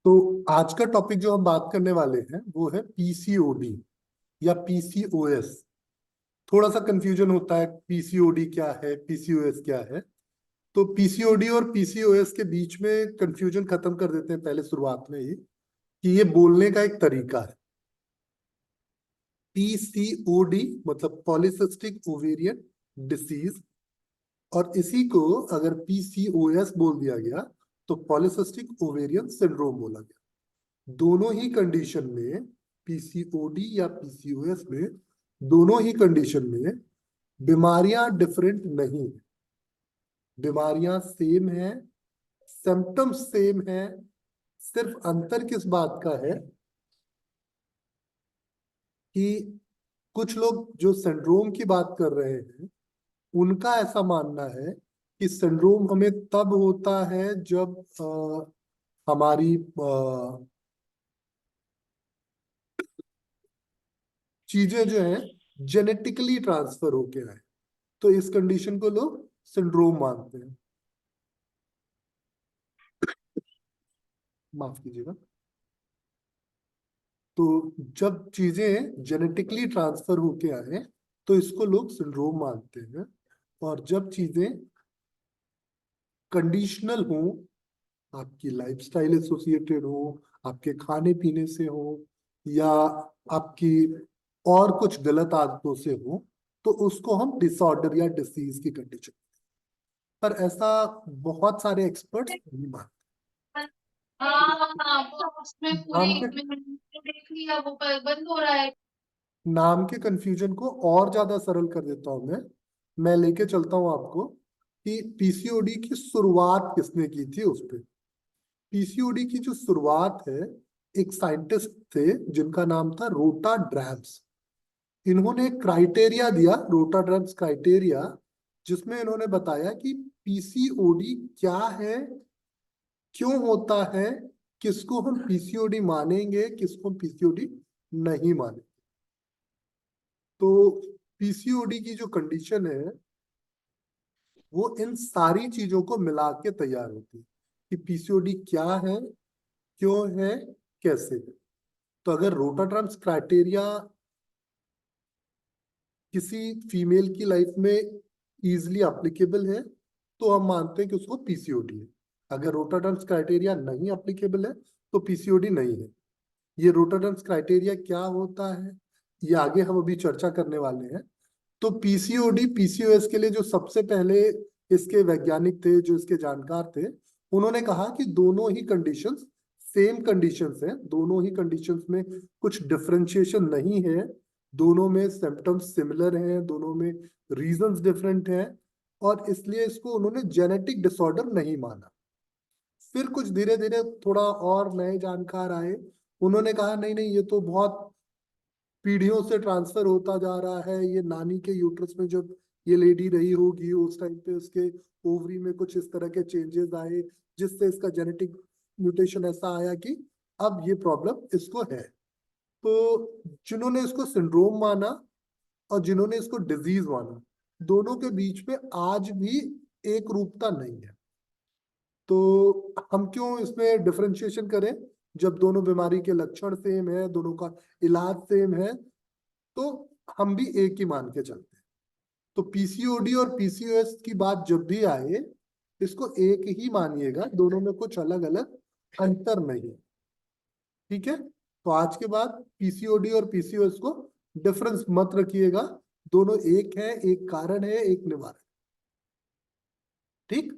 तो आज का टॉपिक जो हम बात करने वाले हैं वो है पीसीओडी या पीसीओएस। थोड़ा सा कंफ्यूजन होता है, पीसीओडी क्या है, पीसीओएस क्या है। तो पीसीओडी और पीसीओएस के बीच में कंफ्यूजन खत्म कर देते हैं पहले शुरुआत में ही, कि ये बोलने का एक तरीका है। पीसीओडी मतलब पॉलीसिस्टिक ओवेरियन डिसीज, और इसी को अगर पीसीओएस बोल दिया गया तो पॉलीसिस्टिक ओवेरियन सिंड्रोम बोला गया। दोनों ही कंडीशन में, पीसीओडी या पीसीओएस में, दोनों ही कंडीशन में बीमारियां डिफरेंट नहीं है। बीमारियां सेम है, सिम्टम्स सेम है। सिर्फ अंतर किस बात का है कि कुछ लोग जो सिंड्रोम की बात कर रहे हैं उनका ऐसा मानना है कि सिंड्रोम हमें तब होता है जब हमारी चीजें जो है जेनेटिकली ट्रांसफर होके आए, तो इस कंडीशन को लोग सिंड्रोम मानते हैं। माफ कीजिएगा। तो जब चीजें जेनेटिकली ट्रांसफर होके आए तो इसको लोग सिंड्रोम मानते हैं। और जब चीजें कंडीशनल हो, आपकी लाइफस्टाइल एसोसिएटेड हो, आपके खाने पीने से हो, या आपकी और कुछ गलत आदतों से हो, तो उसको हम डिसऑर्डर या डिसीज की कंडीशन। पर ऐसा बहुत सारे एक्सपर्ट्स नहीं मानते। हाँ, वो उसमें नाम पूरी के मैंने देख लिया, वो बंद हो रहा है। नाम के कंफ्यूजन को और ज्यादा सरल कर देता हूं मैं लेके चलता हूं आपको कि पीसीओडी की शुरुआत किसने की थी उस पे। पीसीओडी की जो शुरुआत है, एक साइंटिस्ट थे जिनका नाम था रोटा ड्रैम्स। इन्होंने क्राइटेरिया दिया, रोटा ड्रैम्स क्राइटेरिया, जिसमें इन्होंने बताया कि पीसीओडी क्या है, क्यों होता है, किसको हम पीसीओडी मानेंगे, किसको हम पीसीओडी नहीं मानेंगे। तो पीसीओडी की जो कंडीशन है वो इन सारी चीजों को मिला के तैयार होती है कि पीसीओडी क्या है, क्यों है, कैसे है। तो अगर रोटाट्रम्स क्राइटेरिया किसी फीमेल की लाइफ में इजिली अप्लीकेबल है तो हम मानते हैं कि उसको पीसीओडी है। अगर रोटाट्रम्स क्राइटेरिया नहीं अप्लीकेबल है तो पीसीओडी नहीं है। ये रोटाट्रम्स क्राइटेरिया क्या होता है ये आगे हम अभी चर्चा करने वाले हैं। तो पीसीओडी पीसीओएस के लिए जो सबसे पहले इसके वैज्ञानिक थे, जो इसके जानकार थे, उन्होंने कहा कि दोनों ही कंडीशंस सेम कंडीशंस हैं, दोनों ही कंडीशंस में कुछ डिफरेंशिएशन नहीं है, दोनों में सिम्टम्स सिमिलर हैं, दोनों में रीजंस डिफरेंट हैं, और इसलिए इसको उन्होंने जेनेटिक डिसऑर्डर नहीं माना। फिर कुछ धीरे धीरे थोड़ा और नए जानकार आए, उन्होंने कहा नहीं नहीं, ये तो बहुत पीढ़ियों से ट्रांसफर होता जा रहा है। ये नानी के यूट्रस में जब ये लेडी रही होगी उस टाइम पे उसके ओवरी में कुछ इस तरह के चेंजेस आए जिससे इसका जेनेटिक म्यूटेशन ऐसा आया कि अब ये प्रॉब्लम इसको है। तो जिन्होंने इसको सिंड्रोम माना और जिन्होंने इसको डिजीज माना, दोनों के बीच में आज भी एक रूपता नहीं है। तो हम क्यों इसमें डिफरेंशिएशन करें जब दोनों बीमारी के लक्षण सेम है, दोनों का इलाज सेम है, तो हम भी एक ही मान के चलते हैं। तो पीसीओडी और पीसीओएस की बात जब भी आए इसको एक ही मानिएगा, दोनों में कुछ अलग अलग अंतर नहीं है। ठीक है। तो आज के बाद पीसीओडी और पीसीओएस को डिफरेंस मत रखिएगा, दोनों एक है, एक कारण है, एक निवारण। ठीक।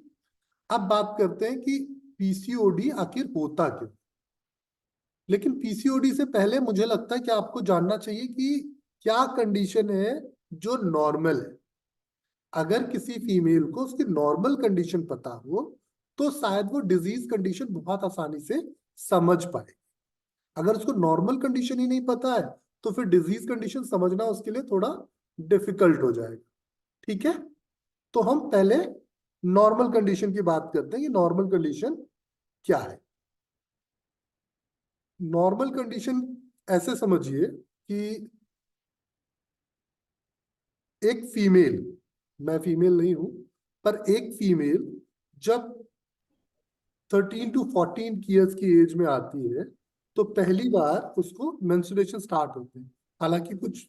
अब बात करते हैं कि पीसीओडी आखिर होता क्यों। लेकिन पीसीओडी से पहले मुझे लगता है कि आपको जानना चाहिए कि क्या कंडीशन है जो नॉर्मल है। अगर किसी फीमेल को उसकी नॉर्मल कंडीशन पता हो तो शायद वो डिजीज कंडीशन बहुत आसानी से समझ पाए। अगर उसको नॉर्मल कंडीशन ही नहीं पता है तो फिर डिजीज कंडीशन समझना उसके लिए थोड़ा डिफिकल्ट हो जाएगा। ठीक है। तो हम पहले नॉर्मल कंडीशन की बात करते हैं कि नॉर्मल कंडीशन क्या है। नॉर्मल कंडीशन ऐसे समझिए कि एक फीमेल, मैं फीमेल नहीं हूं, पर एक फीमेल जब 13 to 14 ईयर्स की एज में आती है तो पहली बार उसको मेंस्ट्रुएशन स्टार्ट होते हैं। हालांकि कुछ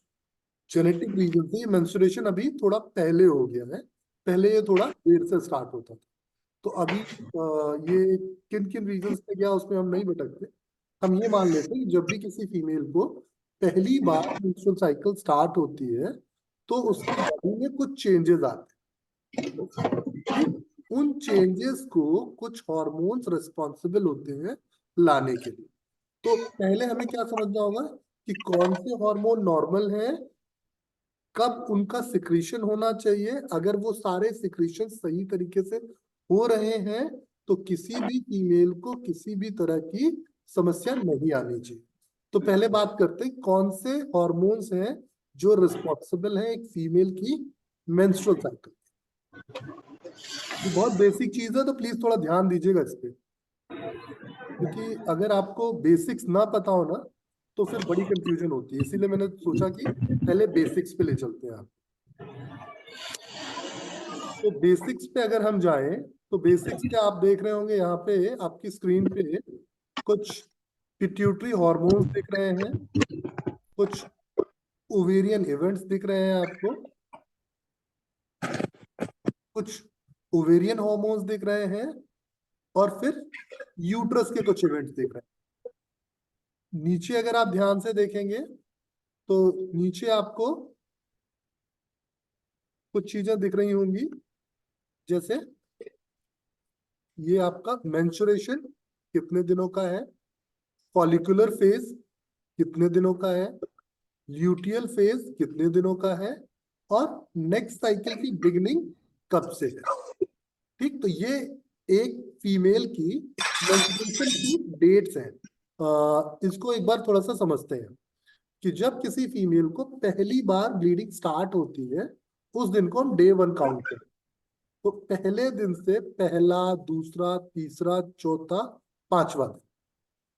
जेनेटिक रीजन से ये मेंस्ट्रुएशन अभी थोड़ा पहले हो गया है, पहले ये थोड़ा देर से स्टार्ट होता था। तो अभी ये किन किन रीजन से क्या उसमें हम नहीं भटकते, हम ये मान लेते हैं कि जब भी किसी फीमेल को पहली बार मेंस्ट्रुअल साइकिल स्टार्ट होती है तो उसकी बॉडी में कुछ चेंजेस आते हैं। उन चेंजेस को कुछ हार्मोन्स रिस्पॉन्सिबल होते हैं लाने के लिए। तो पहले हमें क्या समझना होगा कि कौन से हार्मोन नॉर्मल हैं, कब उनका सिक्रीशन होना चाहिए। अगर वो सारे सिक्रीशन सही तरीके से हो रहे हैं तो किसी भी फीमेल को किसी भी तरह की समस्या नहीं आनी चाहिए। तो पहले बात करते हैं कौन से हॉर्मोन्स हैं जो रिस्पॉन्सिबल हैं एक फीमेल की मेंस्ट्रुअल साइकिल। ये बहुत बेसिक चीज है तो प्लीज थोड़ा ध्यान दीजिएगा इस पे, क्योंकि अगर आपको बेसिक्स ना पता हो ना तो फिर बड़ी कंफ्यूजन होती है। इसीलिए मैंने सोचा कि पहले बेसिक्स पे ले चलते हैं आप। तो बेसिक्स पे अगर हम जाएं तो बेसिक्स पे आप देख रहे होंगे यहाँ पे आपकी स्क्रीन पे कुछ पिट्यूटरी हॉर्मोन्स दिख रहे हैं, कुछ ओवेरियन इवेंट्स दिख रहे हैं आपको, कुछ ओवेरियन हॉर्मोन्स दिख रहे हैं, और फिर यूट्रस के कुछ इवेंट्स दिख रहे हैं। नीचे अगर आप ध्यान से देखेंगे तो नीचे आपको कुछ चीजें दिख रही होंगी, जैसे ये आपका मेंस्ट्रुएशन कितने दिनों का है, फॉलिकुलर फेज कितने दिनों का है, ल्यूटियल फेज कितने दिनों का है, और नेक्स्ट साइकिल की बिगिनिंग कब से है। ठीक, तो ये एक फीमेल की मेंस्ट्रुएशन की डेट्स हैं। इसको एक बार थोड़ा सा समझते हैं कि जब किसी फीमेल को पहली बार ब्लीडिंग स्टार्ट होती है उस दिन को हम डे 1 काउंट करें। तो पहले दिन से पहला, दूसरा, तीसरा, चौथा, पांचवा दिन,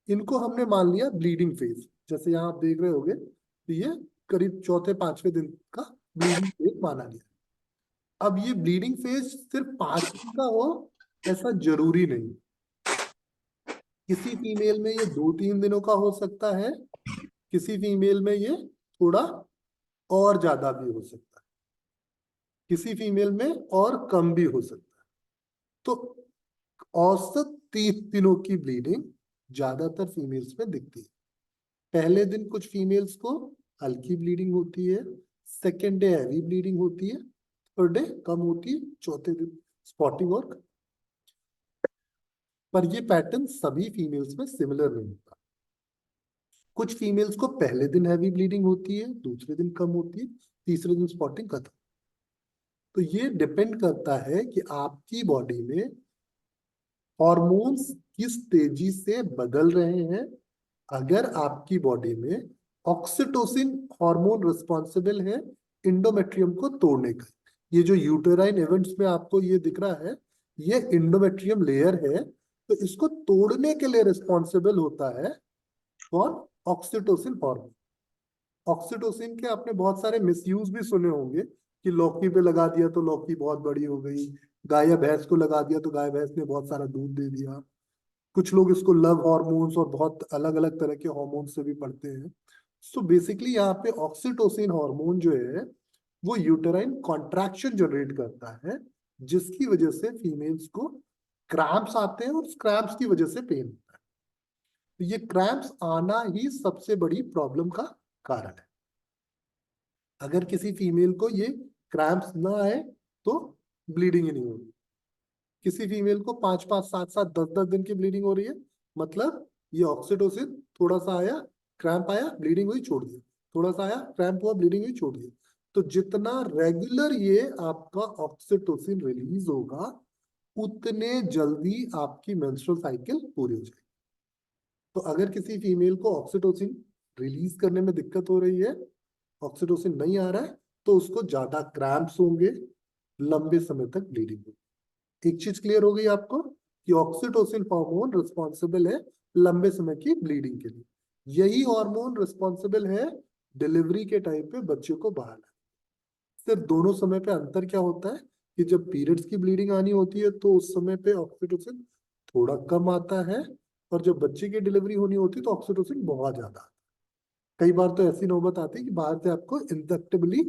इनको हमने मान लिया ब्लीडिंग फेज। जैसे यहाँ आप देख रहे होगे तो ये करीब चौथे पांचवें दिन का ब्लीडिंग फेज माना गया। अब ये ब्लीडिंग फेज सिर्फ 5 दिन का हो ऐसा जरूरी नहीं। किसी फीमेल में ये 2-3 दिनों का हो सकता है, किसी फीमेल में ये थोड़ा और ज्यादा भी हो सकता है, किसी फीमेल में और कम भी हो सकता है। तो औसत 30 दिनों की ब्लीडिंग ज्यादातर फीमेल्स में दिखती है। पहले दिन कुछ फीमेल्स को हल्की ब्लीडिंग होती है, सेकेंड डे हैवी ब्लीडिंग होती है, थर्ड डे कम होती है, चौथे दिन स्पॉटिंग और। पर ये पैटर्न सभी फीमेल्स में सिमिलर नहीं होता। कुछ फीमेल्स को पहले दिन हैवी ब्लीडिंग होती है, दूसरे दिन कम होती है, तीसरे दिन स्पॉटिंग खत्म। तो ये डिपेंड करता है कि आपकी बॉडी में हॉर्मोन्स किस तेजी से बदल रहे हैं। अगर आपकी बॉडी में ऑक्सीटोसिन हार्मोन रिस्पॉन्सिबल है इंडोमेट्रियम को तोड़ने का, ये जो यूटेराइन इवेंट्स में आपको ये दिख रहा है ये इंडोमेट्रियम लेयर है, तो इसको तोड़ने के लिए रिस्पॉन्सिबल होता है कौन? Oxytocin hormone. ऑक्सीटोसिन के आपने बहुत सारे मिसयूज भी सुने होंगे कि लौकी पे लगा दिया तो लौकी बहुत बड़ी हो गई, गाय या भैंस को लगा दिया तो गाय भैंस ने बहुत सारा दूध दे दिया। कुछ लोग इसको लव हार्मोन्स और बहुत अलग अलग तरह के हार्मोन से भी पढ़ते हैं। सो बेसिकली यहाँ पे ऑक्सीटोसिन हार्मोन जो है वो यूटेराइन कॉन्ट्रैक्शन जनरेट करता है, जिसकी वजह से फीमेल्स को क्रैम्प्स आते हैं और क्रैम्प्स की वजह से पेन होता है। तो ये क्रैम्प्स आना ही सबसे बड़ी प्रॉब्लम का कारण है। अगर किसी फीमेल को ये क्रैम्प्स ना आए तो ब्लीडिंग ही नहीं होगी। किसी फीमेल को 5-5, 7-7, 10-10 दिन की ब्लीडिंग हो रही है, मतलब ये ऑक्सीटोसिन थोड़ा सा आया, क्रैम्प आया, ब्लीडिंग हुई, छोड़ दिया, थोड़ा सा आया, क्रैम्प हुआ, ब्लीडिंग हुई, छोड़ दिया। तो जितना रेगुलर ये आपका ऑक्सीटोसिन रिलीज होगा उतने जल्दी आपकी मेंस्ट्रुअल साइकिल पूरी हो जाएगी। तो अगर किसी फीमेल को ऑक्सीटोसिन रिलीज करने में दिक्कत हो रही है, ऑक्सीटोसिन नहीं आ रहा है, तो उसको ज्यादा क्रैम्प्स होंगे, लंबे समय तक ब्लीडिंग होगी। एक चीज क्लियर हो गई आपको कि ऑक्सीटोसिन हार्मोन रिस्पॉन्सिबल है लंबे समय की ब्लीडिंग के लिए। यही हार्मोन रिस्पॉन्सिबल है डिलीवरी के टाइम पे बच्चे को बाहर लाने। सिर्फ दोनों समय पे अंतर क्या होता है कि जब पीरियड्स की ब्लीडिंग आनी होती है तो उस समय पे ऑक्सीटोसिन थोड़ा कम आता है, और जब बच्चे की डिलीवरी होनी होती है तो ऑक्सीटोसिन बहुत ज्यादा आता है। कई बार तो ऐसी नौबत आती है कि बाहर से आपको इंजेक्टेबली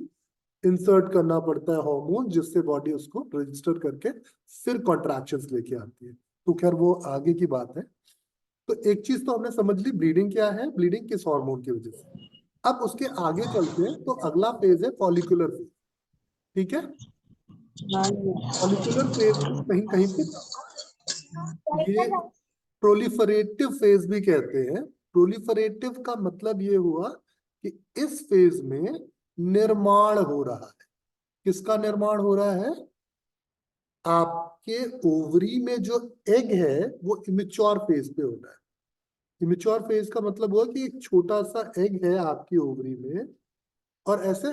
इंसर्ट करना पड़ता है हार्मोन, जिससे बॉडी उसको रजिस्टर करके फिर कॉन्ट्रैक्शंस लेके आती है। तो खैर वो आगे की बात है। तो एक चीज तो हमने समझ ली, ब्लीडिंग क्या है, ब्लीडिंग किस हार्मोन की वजह से। अब उसके आगे चलते हैं, तो अगला फेज है फॉलिकुलर फेज। ठीक है। फॉलिकुलर फेज को कहीं कहीं पे ये प्रोलिफरेटिव फेज भी कहते हैं। प्रोलिफरेटिव का मतलब ये हुआ कि इस फेज में निर्माण हो रहा है। किसका निर्माण हो रहा है? आपके ओवरी में जो एग है वो इमेच्योर फेज पे होता है। इमेच्योर फेज का मतलब हुआ कि एक छोटा सा एग है आपकी ओवरी में, और ऐसे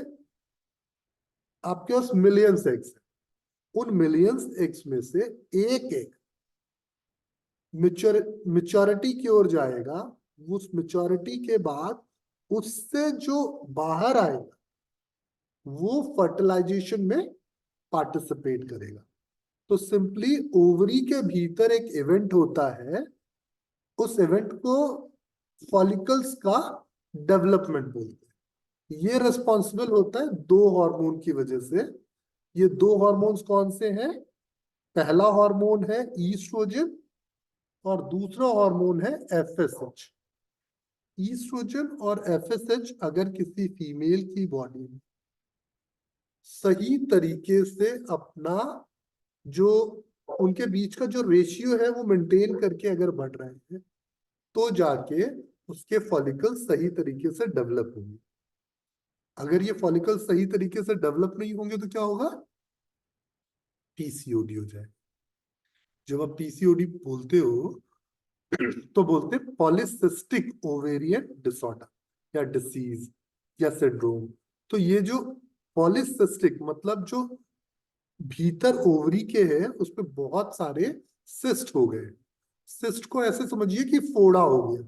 आपके पास मिलियंस एग्स हैं। उन मिलियंस एग्स में से एक एग मेच्योरिटी की ओर जाएगा। उस मेच्योरिटी के बाद उससे जो बाहर आएगा वो फर्टिलाइजेशन में पार्टिसिपेट करेगा। तो सिंपली ओवरी के भीतर एक इवेंट होता है, उस इवेंट को फॉलिकल्स का डेवलपमेंट बोलते हैं। ये रिस्पॉन्सिबल होता है दो हार्मोन की वजह से। ये दो हार्मोन्स कौन से हैं? पहला हार्मोन है ईस्ट्रोजन, और दूसरा हार्मोन है एफएसएच। ईस्ट्रोजन और एफएसएच अगर किसी फीमेल की बॉडी में सही तरीके से अपना जो उनके बीच का जो रेशियो है वो मेंटेन करके अगर बढ़ रहे हैं, तो जाके उसके फॉलिकल सही तरीके से डेवलप होंगे। अगर ये फॉलिकल सही तरीके से डेवलप नहीं होंगे तो क्या होगा? पीसीओडी हो जाए। जब आप पीसीओडी बोलते हो तो बोलते हैं पॉलिसिस्टिक ओवेरियन डिसऑर्डर या डिसीज या सिंड्रोम। तो ये जो पॉलिसिस्टिक मतलब जो भीतर ओवरी के है उस पे बहुत सारे सिस्ट हो गए। सिस्ट को ऐसे समझिए कि फोड़ा हो गया,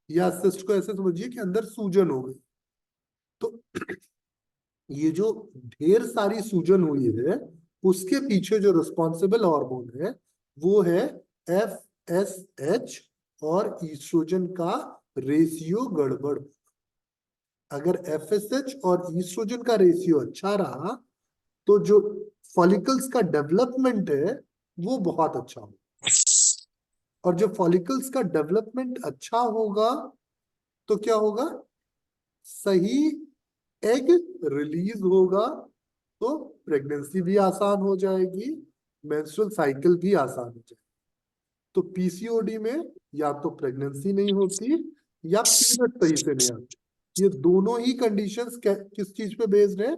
या सिस्ट को ऐसे समझिए कि अंदर सूजन हो गई। तो ये जो ढेर सारी सूजन हुई है उसके पीछे जो रिस्पॉन्सिबल हार्मोन है वो है एफएसएच, और ईस्ट्रोजन का रेशियो गड़बड़। अगर एफएसएच और ईस्ट्रोजन का रेशियो अच्छा रहा तो जो फॉलिकल्स का डेवलपमेंट है वो बहुत अच्छा होगा। और जब फॉलिकल्स का डेवलपमेंट अच्छा होगा तो क्या होगा? सही एग रिलीज होगा, तो प्रेगनेंसी भी आसान हो जाएगी, मेंस्ट्रुअल साइकिल भी आसान हो जाएगी। तो पीसीओडी में या तो प्रेगनेंसी नहीं होती या पीरियड सही से नहीं आती। ये दोनों ही कंडीशंस किस चीज पे बेस्ड है?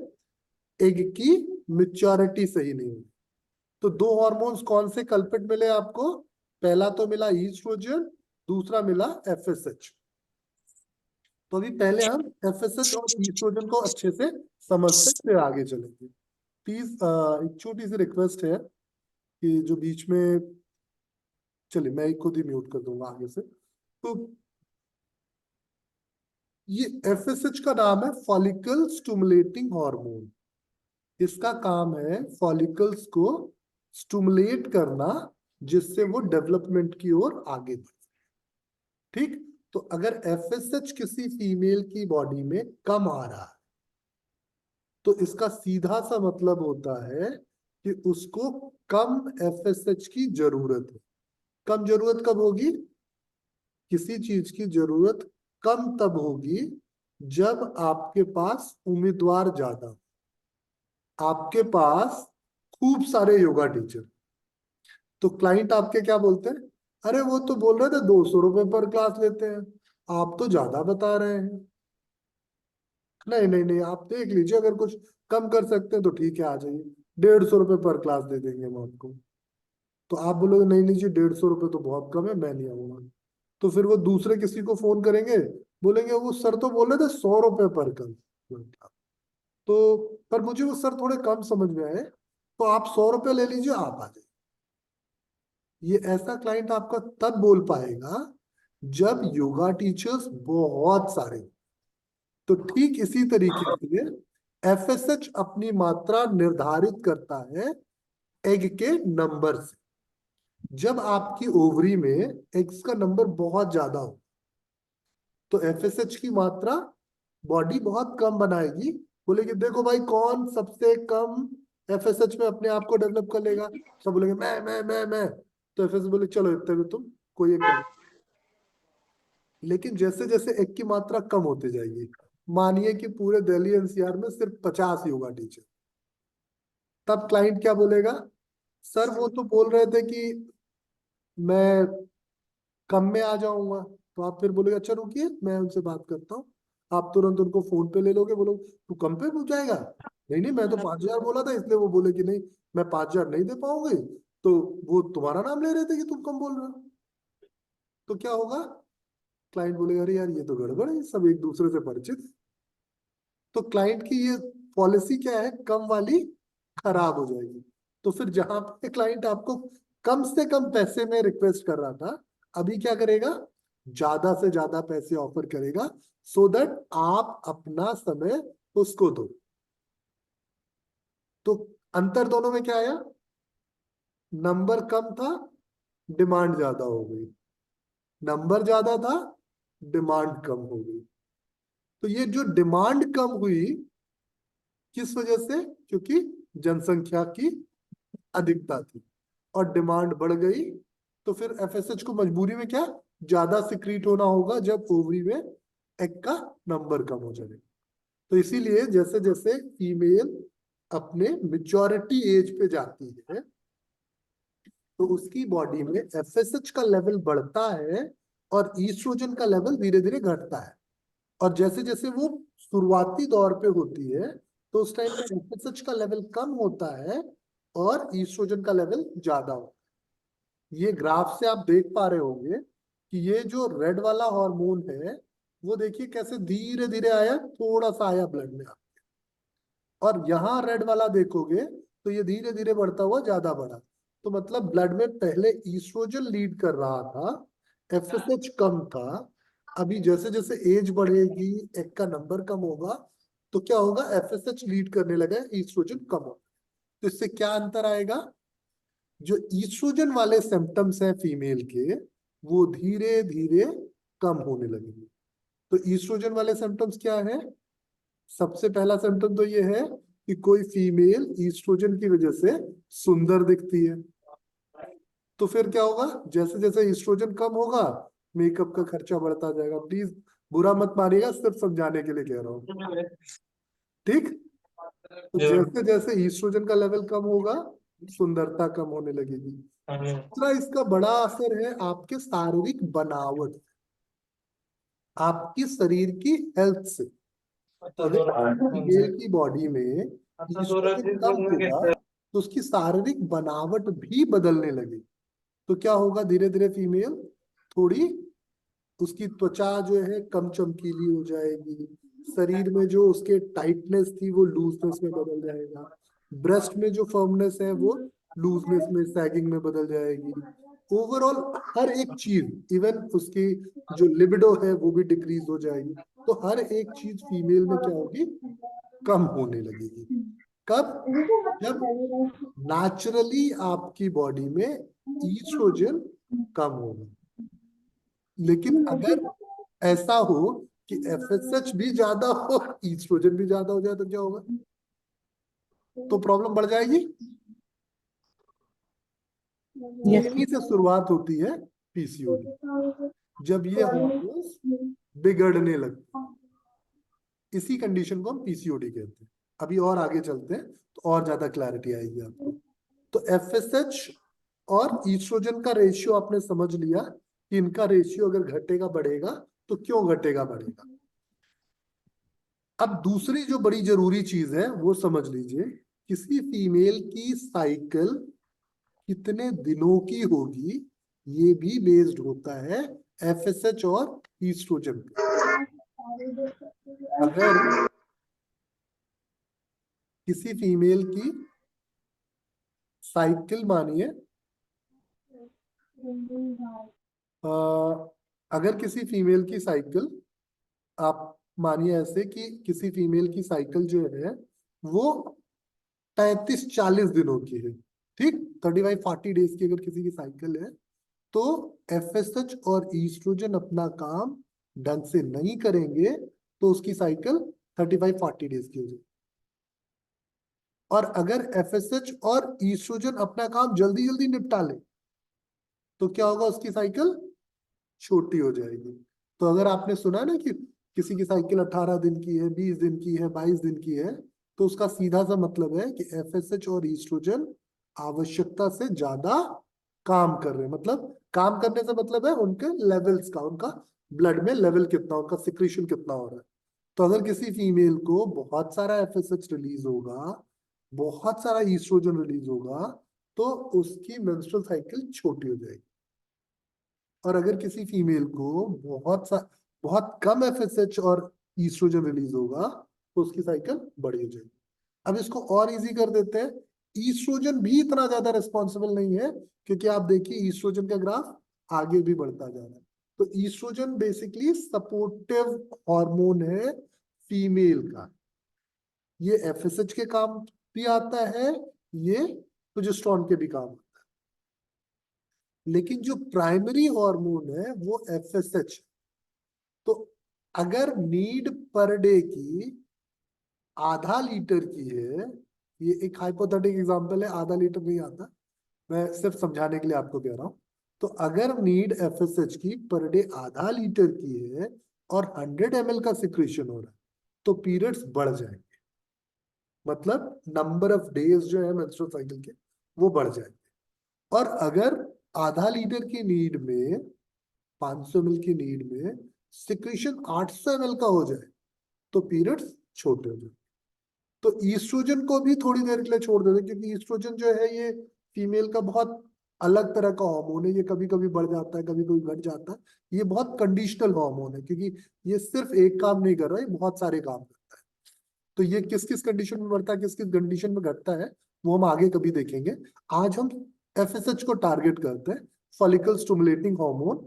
एग की मेच्योरिटी सही नहीं हुई। तो दो हार्मोन्स कौन से कल्पित मिले आपको? पहला तो मिला ईस्ट्रोजन, दूसरा मिला एफएसएच। तो अभी पहले हम एफएसएच और ईस्ट्रोजन को अच्छे से समझते फिर आगे चलेंगे। प्लीज एक छोटी सी रिक्वेस्ट है कि जो बीच में, चलिए मैं खुद ही म्यूट कर दूंगा आगे से। तो ये एफएसएच का नाम है फॉलिकल स्टिमुलेटिंग हार्मोन। इसका काम है फॉलिकल्स को स्टिमुलेट करना, जिससे वो डेवलपमेंट की ओर आगे बढ़े। ठीक। तो अगर एफएसएच किसी फीमेल की बॉडी में कम आ रहा है तो इसका सीधा सा मतलब होता है कि उसको कम एफएसएच की जरूरत है। कम जरूरत कब होगी? किसी चीज की जरूरत कम तब होगी जब आपके पास उम्मीदवार ज्यादा हो। आपके पास खूब सारे योगा टीचर, तो क्लाइंट आपके क्या बोलते हैं? अरे वो तो बोल रहे थे 200 रुपए पर क्लास लेते हैं, आप तो ज्यादा बता रहे हैं। नहीं नहीं नहीं, आप देख लीजिए, अगर कुछ कम कर सकते हैं तो ठीक है, आ जाइए, 150 रुपए पर क्लास दे देंगे हम आपको। तो आप बोलोगे नहीं नहीं जी, 150 रुपए तो बहुत कम है, मैं नहीं आऊंगा। तो फिर वो दूसरे किसी को फोन करेंगे, बोलेंगे वो सर तो बोले थे 100 रुपए पर कल। तो पर मुझे वो सर थोड़े कम समझ में आए, तो आप 100 रुपए ले लीजिए, आप आ जाइए। ये ऐसा क्लाइंट आपका तब बोल पाएगा जब योगा टीचर्स बहुत सारे। तो ठीक इसी तरीके से एफएसएच अपनी मात्रा निर्धारित करता है एग के नंबर से। जब आपकी ओवरी में एग्स का नंबर बहुत ज्यादा हो तो एफएसएच की मात्रा बॉडी बहुत कम बनाएगी। बोलेगी देखो भाई कौन सबसे कम एफएसएच में अपने आप को डेवलप कर लेगा। सब बोलेंगे मैं। तो एफएसएच बोले चलो इतने में तुम कोई एक डेवलप। लेकिन जैसे जैसे एग की मात्रा कम होती जाएगी, मानिए कि पूरे दिल्ली एनसीआर में सिर्फ 50 योगा टीचर, तब क्लाइंट क्या बोलेगा, सर वो तो बोल रहे थे कि मैं कम में आ जाऊंगा। तो आप फिर बोलेगा अच्छा रुकिए मैं उनसे बात करता हूँ। आप तुरंत उनको फोन पे ले लोगे, बोलो तू कम पे पहुंच जाएगा। नहीं नहीं, मैं तो 5,000 बोला था, इसलिए वो बोले कि नहीं मैं 5,000 नहीं दे पाऊंगी। तो वो तुम्हारा नाम ले रहे थे कि तुम कम बोल रहे हो। तो क्या होगा, क्लाइंट बोलेगा अरे यार ये तो गड़बड़ है, सब एक दूसरे से परिचित। तो क्लाइंट की ये पॉलिसी क्या है, कम वाली खराब हो जाएगी। तो फिर जहां पे क्लाइंट आपको कम से कम पैसे में रिक्वेस्ट कर रहा था, अभी क्या करेगा, ज्यादा से ज्यादा पैसे ऑफर करेगा, सो दैट आप अपना समय उसको दो। तो अंतर दोनों में क्या आया, नंबर कम था, डिमांड ज्यादा हो गई। नंबर ज्यादा था, डिमांड कम हो गई। तो ये जो डिमांड कम हुई किस वजह से, क्योंकि जनसंख्या की अधिकता थी और डिमांड बढ़ गई। तो फिर एफएसएच को मजबूरी में क्या, ज्यादा सिक्रीट होना होगा जब ओवरी में एग का नंबर कम हो जाए। तो इसीलिए जैसे जैसे फीमेल अपने मेच्योरिटी एज पे जाती है तो उसकी बॉडी में एफएसएच का लेवल बढ़ता है और ईस्ट्रोजन का लेवल धीरे धीरे घटता है। और जैसे जैसे वो शुरुआती दौर पे होती है तो उस टाइम पे एफएसएच का लेवल कम होता है और ईस्ट्रोजन का लेवल ज्यादा होता है। ये ग्राफ से आप देख पा रहे होंगे कि ये जो रेड वाला हार्मोन है वो देखिए कैसे धीरे धीरे आया, थोड़ा सा आया ब्लड में। और यहाँ रेड वाला देखोगे तो ये धीरे धीरे बढ़ता हुआ ज्यादा बढ़ा। तो मतलब ब्लड में पहले ईस्ट्रोजन लीड कर रहा था, एफएसएच कम था। अभी जैसे जैसे एज बढ़ेगी, एग का नंबर कम होगा, तो क्या होगा, एफएसएच लीड करने लगा, ईस्ट्रोजन कम होगा। तो इससे क्या अंतर आएगा, जो ईस्ट्रोजन वाले सिम्टम्स हैं फीमेल के वो धीरे धीरे कम होने लगेंगे। तो ईस्ट्रोजन वाले सिम्टम्स क्या है, सबसे पहला सिम्टम तो ये है कि कोई फीमेल ईस्ट्रोजन की वजह से सुंदर दिखती है। तो फिर क्या होगा, जैसे जैसे ईस्ट्रोजन कम होगा मेकअप का खर्चा बढ़ता जाएगा। प्लीज बुरा मत मानिएगा, सिर्फ समझाने के लिए कह रहा हूँ, ठीक। तो जैसे जैसे ईस्ट्रोजन का लेवल कम होगा सुंदरता कम होने लगेगी। दूसरा इसका बड़ा असर है आपके शारीरिक बनावट, आपकी शरीर की हेल्थ से। अगर फीमेल की बॉडी में ईस्ट्रोजन कम होगा तो उसकी शारीरिक बनावट भी बदलने लगेगी। तो क्या होगा, धीरे धीरे फीमेल थोड़ी, उसकी त्वचा जो है कम चमकीली हो जाएगी, शरीर में जो उसके टाइटनेस थी वो लूजनेस में बदल जाएगा, ब्रेस्ट में जो फर्मनेस है वो लूजनेस में सैगिंग में बदल जाएगी। ओवरऑल हर एक चीज, इवन उसकी जो लिबिडो है वो भी डिक्रीज हो जाएगी। तो हर एक चीज फीमेल में क्या होगी, कम होने लगेगी। कब, जब नेचुरली आपकी बॉडी में ईस्ट्रोजन कम होगा। लेकिन अगर ऐसा हो कि एफएसएच भी ज्यादा हो, ईस्ट्रोजन भी ज्यादा हो जाए तो क्या होगा, तो प्रॉब्लम बढ़ जाएगी। यहीं से शुरुआत होती है पीसीओडी, जब ये हार्मोन्स बिगड़ने लगते, इसी कंडीशन को हम पीसीओडी कहते हैं। अभी और आगे चलते हैं तो और ज्यादा क्लैरिटी आएगी आपको। तो एफएसएच और ईस्ट्रोजन का रेशियो आपने समझ लिया कि इनका रेशियो अगर घटेगा बढ़ेगा तो क्यों घटेगा बढ़ेगा। अब दूसरी जो बड़ी जरूरी चीज है वो समझ लीजिए, किसी फीमेल की साइकिल कितने दिनों की होगी ये भी बेस्ड होता है एफएसएच और ईस्ट्रोजन पे। अगर किसी फीमेल की साइकिल मानिए, अगर किसी फीमेल की साइकिल, आप मानिए ऐसे कि किसी फीमेल की साइकिल जो है वो 35-40 दिनों की है, ठीक, 35-40 डेज की अगर किसी की साइकिल है तो एफएसएच और ईस्ट्रोजन अपना काम ढंग से नहीं करेंगे तो उसकी साइकिल 35-40 डेज की हो जाएगी। और अगर एफएसएच और ईस्ट्रोजन अपना काम जल्दी जल्दी निपटा ले तो क्या होगा, उसकी साइकिल छोटी हो जाएगी। तो अगर आपने सुना ना कि किसी की साइकिल 18 दिन की है, 20 दिन की है, 22 दिन की है, तो उसका सीधा सा मतलब है कि एफएसएच और ईस्ट्रोजन आवश्यकता से ज्यादा काम कर रहे हैं। मतलब काम करने से मतलब है उनके लेवल्स का, उनका ब्लड में लेवल कितना, उनका सिक्रीशन कितना हो रहा है। तो अगर किसी फीमेल को बहुत सारा एफएसएच रिलीज होगा, बहुत सारा ईस्ट्रोजन रिलीज होगा, तो उसकी मेंस्ट्रुअल साइकिल छोटी हो जाएगी। और अगर किसी फीमेल को बहुत कम एफएसएच और ईस्ट्रोजन रिलीज होगा तो उसकी साइकिल बड़ी हो जाएगी। अब इसको और इजी कर देते हैं, ईस्ट्रोजन भी इतना ज्यादा रिस्पॉन्सिबल नहीं है, क्योंकि आप देखिए ईस्ट्रोजन का ग्राफ आगे भी बढ़ता जा रहा है। तो ईस्ट्रोजन बेसिकली सपोर्टिव हार्मोन है फीमेल का, ये एफएसएच के काम भी आता है, ये प्रोजेस्टेरोन के भी काम। लेकिन जो प्राइमरी हार्मोन है वो एफएसएच। तो अगर नीड पर डे की आधा लीटर की है, ये एक हाइपोथेटिक एग्जांपल है, आधा लीटर नहीं आता, मैं सिर्फ समझाने के लिए आपको कह रहा हूं। तो अगर नीड एफएसएच की पर डे आधा लीटर की है और 100 ml का सिक्रेशन हो रहा है तो पीरियड्स बढ़ जाएंगे। मतलब नंबर ऑफ डेज जो है मेंस्ट्रुअल साइकिल के वो बढ़ जाएंगे। और अगर आधा लीटर की नीड में, 500 ml की नीड में सिक्रेशन 800 ml का हो जाए तो पीरियड्स छोटे हो जाए। तो ईस्ट्रोजन को भी थोड़ी देर के लिए छोड़ देते, क्योंकि ईस्ट्रोजन जो है ये फीमेल का बहुत अलग तरह का हार्मोन है, ये कभी कभी बढ़ जाता है, कभी कभी घट जाता है। ये बहुत कंडीशनल हार्मोन है, क्योंकि ये सिर्फ एक काम नहीं कर रहा है, ये बहुत सारे काम करता है। तो ये किस किस कंडीशन में बढ़ता है, किस किस कंडीशन में घटता है, वो हम आगे कभी देखेंगे। आज हम एफएसएच को टारगेट करते हैं, फॉलिकल स्टिमुलेटिंग हार्मोन,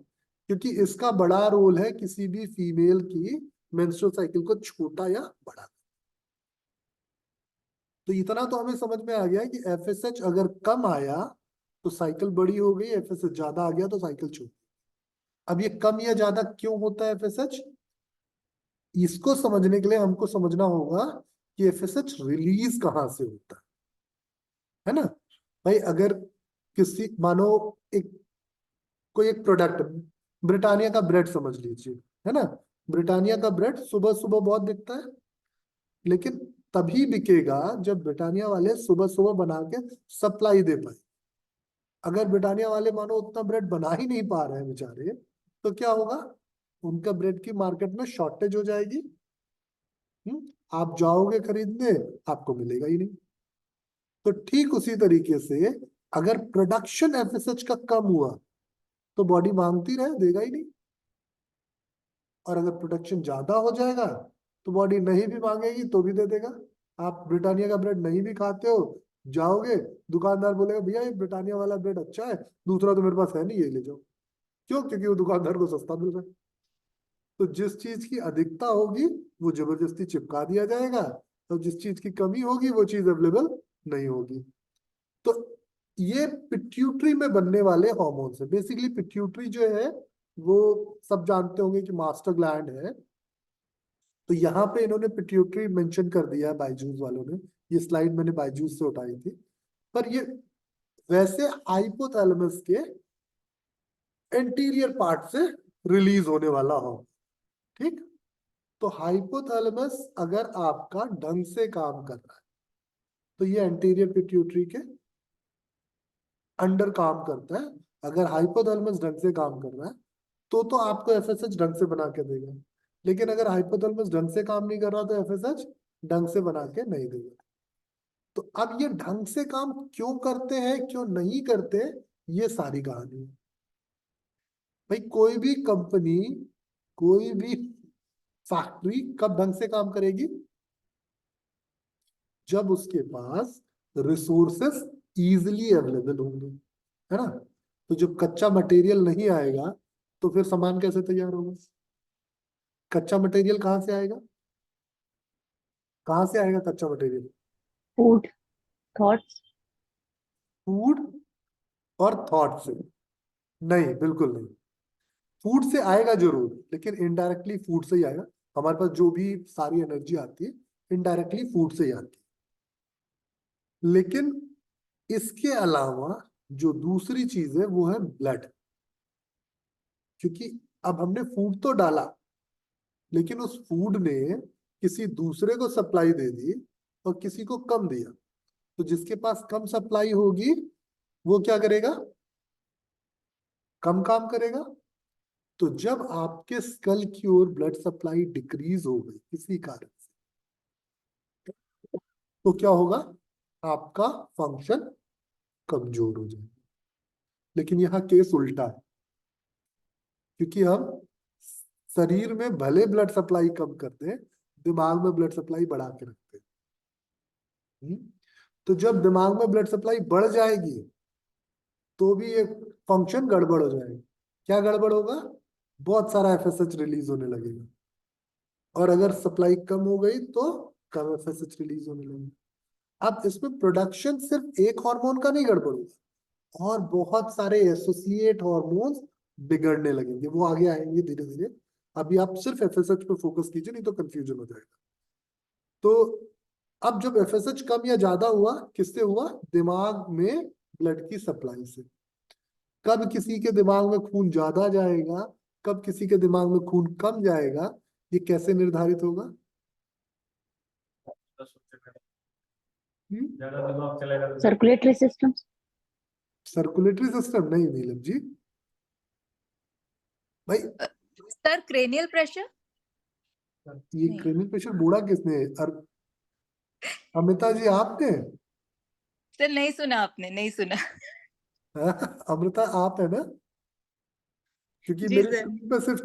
क्योंकि इसका बड़ा रोल है किसी भी फीमेल की मेंस्ट्रुअल साइकिल को छोटा या बड़ा। तो इतना तो हमें समझ में आ गया कि एफएसएच अगर कम आया तो साइकिल बड़ी हो गई, एफएसएच ज्यादा आ गया तो साइकिल छोटी। अब ये कम या ज्यादा क्यों होता है एफएसएच, इसको समझने के लिए हमको समझना होगा कि एफएसएच रिलीज कहाँ से होता है ना। भाई अगर किसी, मानो एक कोई एक प्रोडक्ट, ब्रिटानिया का ब्रेड समझ लीजिए, है ना। ब्रिटानिया का ब्रेड सुबह सुबह बहुत बिकता है, लेकिन तभी बिकेगा जब ब्रिटानिया वाले सुबह सुबह बना के सप्लाई दे पाए। अगर ब्रिटानिया वाले मानो उतना ब्रेड बना ही नहीं पा रहे हैं बेचारे, तो क्या होगा, उनका ब्रेड की मार्केट में शॉर्टेज हो जाएगी। आप जाओगे खरीदने, आपको मिलेगा ही नहीं। तो ठीक उसी तरीके से अगर प्रोडक्शन एफएसएच का कम हुआ तो बॉडी मांगती रहे, देगा ही नहीं। और अगर प्रोडक्शन ज्यादा हो जाएगा तो बॉडी नहीं भी मांगेगी तो भी दे देगा। आप ब्रिटानिया का ब्रेड नहीं भी खाते हो, जाओगे, दुकानदार बोलेगा भैया ये ब्रिटानिया वाला ब्रेड अच्छा है, दूसरा तो मेरे पास है नहीं, ये ले जाओ। क्यों? क्योंकि वो दुकानदार को सस्ता मिल रहा है। तो जिस चीज की अधिकता होगी वो जबरदस्ती चिपका दिया जाएगा, और जिस चीज की कमी होगी वो चीज अवेलेबल नहीं होगी। तो ये पिट्यूटरी में बनने वाले हॉर्मोन्स है। बेसिकली पिट्यूटरी जो है वो सब जानते होंगे कि मास्टर ग्लैंड है। तो यहाँ पे इन्होंने पिट्यूटरी मेंशन कर दिया है बायजूस वालों ने, ये स्लाइड मैंने बायजूस से उठाई थी। पर ये वैसे हाइपोथैलेमस के एंटीरियर पार्ट से रिलीज होने वाला हो, ठीक। तो हाइपोथैलेमस अगर आपका ढंग से काम कर रहा है तो ये एंटीरियर पिट्यूटरी के अंडर काम करता है। अगर हाइपोथैलेमस ढंग से काम कर रहा है तो आपको एफएसएच ढंग से बना के देगा। लेकिन अगर हाइपोथैलेमस ढंग से काम नहीं कर रहा तो एफएसएच ढंग से बना के नहीं देगा। तो अब ये ढंग से काम क्यों करते हैं, क्यों नहीं करते, ये सारी कहानी है। भाई कोई भी कंपनी, कोई भी फैक्ट्री कब ढंग से काम करेगी, जब उसके पास रिसोर्सेस इजीली अवेलेबल होंगे, है ना। तो जब कच्चा मटेरियल नहीं आएगा तो फिर सामान कैसे तैयार होगा? कच्चा मटेरियल कहाँ से आएगा? कहाँ से आएगा कच्चा मटेरियल? Food thoughts. फूड और थॉट से? नहीं, बिल्कुल नहीं। फूड से आएगा जरूर, लेकिन इनडायरेक्टली फूड से ही आएगा। हमारे पास जो भी सारी एनर्जी आती है इनडायरेक्टली फूड से ही आती है। लेकिन इसके अलावा जो दूसरी चीज है वो है ब्लड। क्योंकि अब हमने फूड तो डाला, लेकिन उस फूड ने किसी दूसरे को सप्लाई दे दी और किसी को कम दिया। तो जिसके पास कम सप्लाई होगी वो क्या करेगा? कम काम करेगा। तो जब आपके स्कल की ओर ब्लड सप्लाई डिक्रीज हो गई किसी कारण से, तो क्या होगा? आपका फंक्शन कमजोर हो जाएगा। लेकिन यहाँ केस उल्टा है, क्योंकि हम शरीर में भले ब्लड सप्लाई कम करते हैं, दिमाग में ब्लड सप्लाई बढ़ा के रखते हैं। तो जब दिमाग में ब्लड सप्लाई बढ़ जाएगी तो भी ये फंक्शन गड़बड़ हो जाएगा। क्या गड़बड़ होगा? बहुत सारा एफएसएच रिलीज होने लगेगा। और अगर सप्लाई कम हो गई तो कम एफएसएच रिलीज होने लगेगा। अब इसमें प्रोडक्शन सिर्फ एक हार्मोन का नहीं गड़बड़ होगा, और बहुत सारे एसोसिएट हार्मोन्स बिगड़ने लगेंगे। वो आगे आएंगे धीरे धीरे। अभी आप सिर्फ एफएसएच पे फोकस कीजिए, नहीं तो कंफ्यूजन हो जाएगा। तो अब जब एफएसएच कम या ज्यादा हुआ, किससे हुआ? दिमाग में ब्लड की सप्लाई से। कब किसी के दिमाग में खून ज्यादा जाएगा, कब किसी के दिमाग में खून कम जाएगा, ये कैसे निर्धारित होगा? Circulatory system. सर्कुलेटरी सिस्टम नहीं नीलम जी। भाई सर क्रेनियल प्रेशर। ये नहीं। क्रेनियल प्रेशर बूढ़ा किसने? अमिता जी आपने? सर नहीं सुना आपने, नहीं सुना। अमृता आप है ना? क्योंकि जी मेरे सर। स्क्रीन पे सिर्फ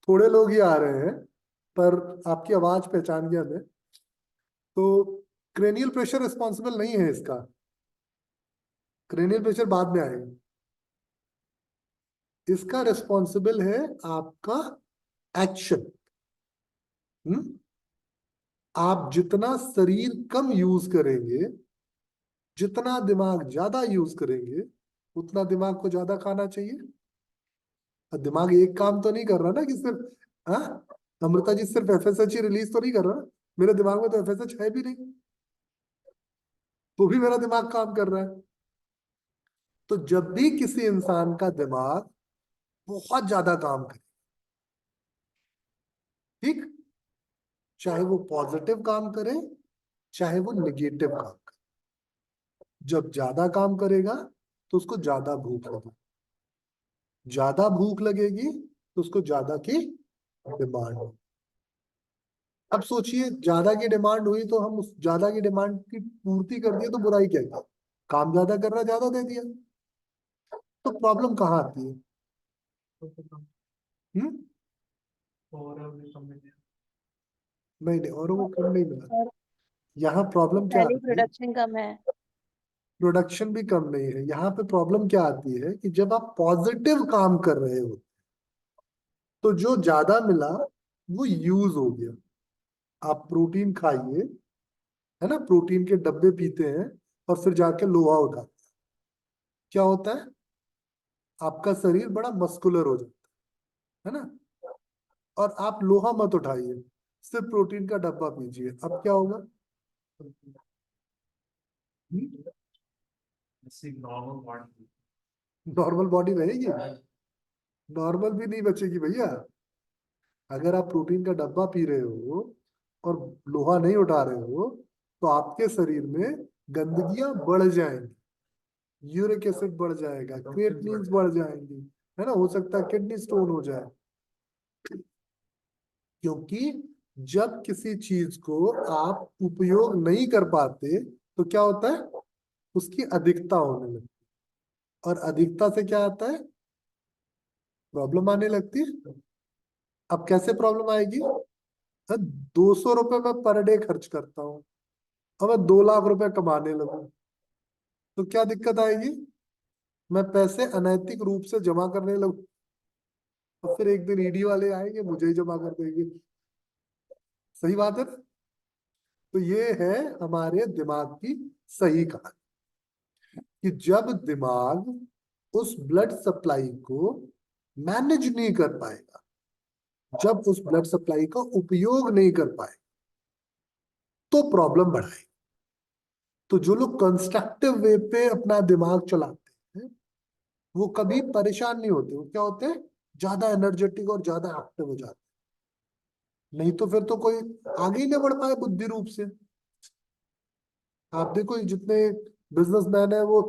थोड़े लोग ही आ रहे हैं, पर आपकी आवाज पहचान गया मैं। तो क्रेनियल प्रेशर रिस्पॉन्सिबल नहीं है इसका। क्रेनियल प्रेशर बाद में आएगा। इसका रिस्पॉन्सिबल है आपका एक्शन। आप जितना शरीर कम यूज करेंगे, जितना दिमाग ज्यादा यूज करेंगे, उतना दिमाग को ज्यादा खाना चाहिए। और दिमाग एक काम तो नहीं कर रहा ना कि सिर्फ, हाँ, अमृता जी सिर्फ एफएसएच ही रिलीज तो नहीं कर रहा। मेरे दिमाग में तो एफएसएच है भी नहीं, तो भी मेरा दिमाग काम कर रहा है। तो जब भी किसी इंसान का दिमाग बहुत ज्यादा काम करे, ठीक, चाहे वो पॉजिटिव काम करे चाहे वो निगेटिव काम करे, जब ज्यादा काम करेगा तो उसको ज्यादा भूख लगेगी। ज्यादा भूख लगेगी तो उसको ज्यादा की डिमांड होगी। अब सोचिए, ज्यादा की डिमांड हुई तो हम उस ज्यादा की डिमांड की पूर्ति कर दिए तो बुराई क्या है? काम ज्यादा कर रहा, ज्यादा दे दिया। तो प्रॉब्लम कहाँ आती है? हम्म? नहीं नहीं, और वो कम नहीं मिला। यहाँ प्रॉब्लम क्या पहले आती है? प्रोडक्शन कम है। प्रोडक्शन भी कम नहीं है। यहाँ पे प्रॉब्लम क्या आती है कि जब आप पॉजिटिव काम कर रहे हो तो जो ज्यादा मिला वो यूज हो गया। आप प्रोटीन खाइए, है ना, प्रोटीन के डब्बे पीते हैं और फिर जाके लोहा उठाते हैं। क्या होता है? आपका शरीर बड़ा मस्कुलर हो जाता है ना? और आप लोहा मत उठाइए, सिर्फ प्रोटीन का डब्बा पीजिए। अब क्या होगा? नॉर्मल बॉडी रहेगी? नॉर्मल भी नहीं बचेगी भैया। अगर आप प्रोटीन का डब्बा पी रहे हो और लोहा नहीं उठा रहे हो, तो आपके शरीर में गंदगियां बढ़ जाएंगी। यूरिक एसिड बढ़ जाएगा, क्रिएटिनिन बढ़ जाएंगी, है ना, हो सकता है किडनी स्टोन हो जाए। क्योंकि जब किसी चीज को आप उपयोग नहीं कर पाते तो क्या होता है? उसकी अधिकता होने लगती है। और अधिकता से क्या आता है? प्रॉब्लम आने लगती है। अब कैसे प्रॉब्लम आएगी? 200 रुपए मैं पर डे खर्च करता हूँ और मैं 2 लाख रुपए कमाने लगूं, तो क्या दिक्कत आएगी? मैं पैसे अनैतिक रूप से जमा करने लगूं, और फिर एक दिन ईडी वाले आएंगे, मुझे ही जमा कर देंगे। सही बात है ना? तो ये है हमारे दिमाग की सही कहानी। कि जब दिमाग उस ब्लड सप्लाई को मैनेज नहीं कर पाएगा, जब उस ब्लड सप्लाई का उपयोग नहीं कर पाए, तो प्रॉब्लम बढ़ाएगी। तो जो लोग कंस्ट्रक्टिव वे पे अपना दिमाग चलाते हैं वो कभी परेशान नहीं होते। वो क्या होते हैं, ज्यादा एनर्जेटिक और ज्यादा एक्टिव हो जाते हैं। नहीं तो फिर तो कोई आगे ही नहीं बढ़ पाए बुद्धि रूप से। आप देखो जितने बिजनेसमैन है वो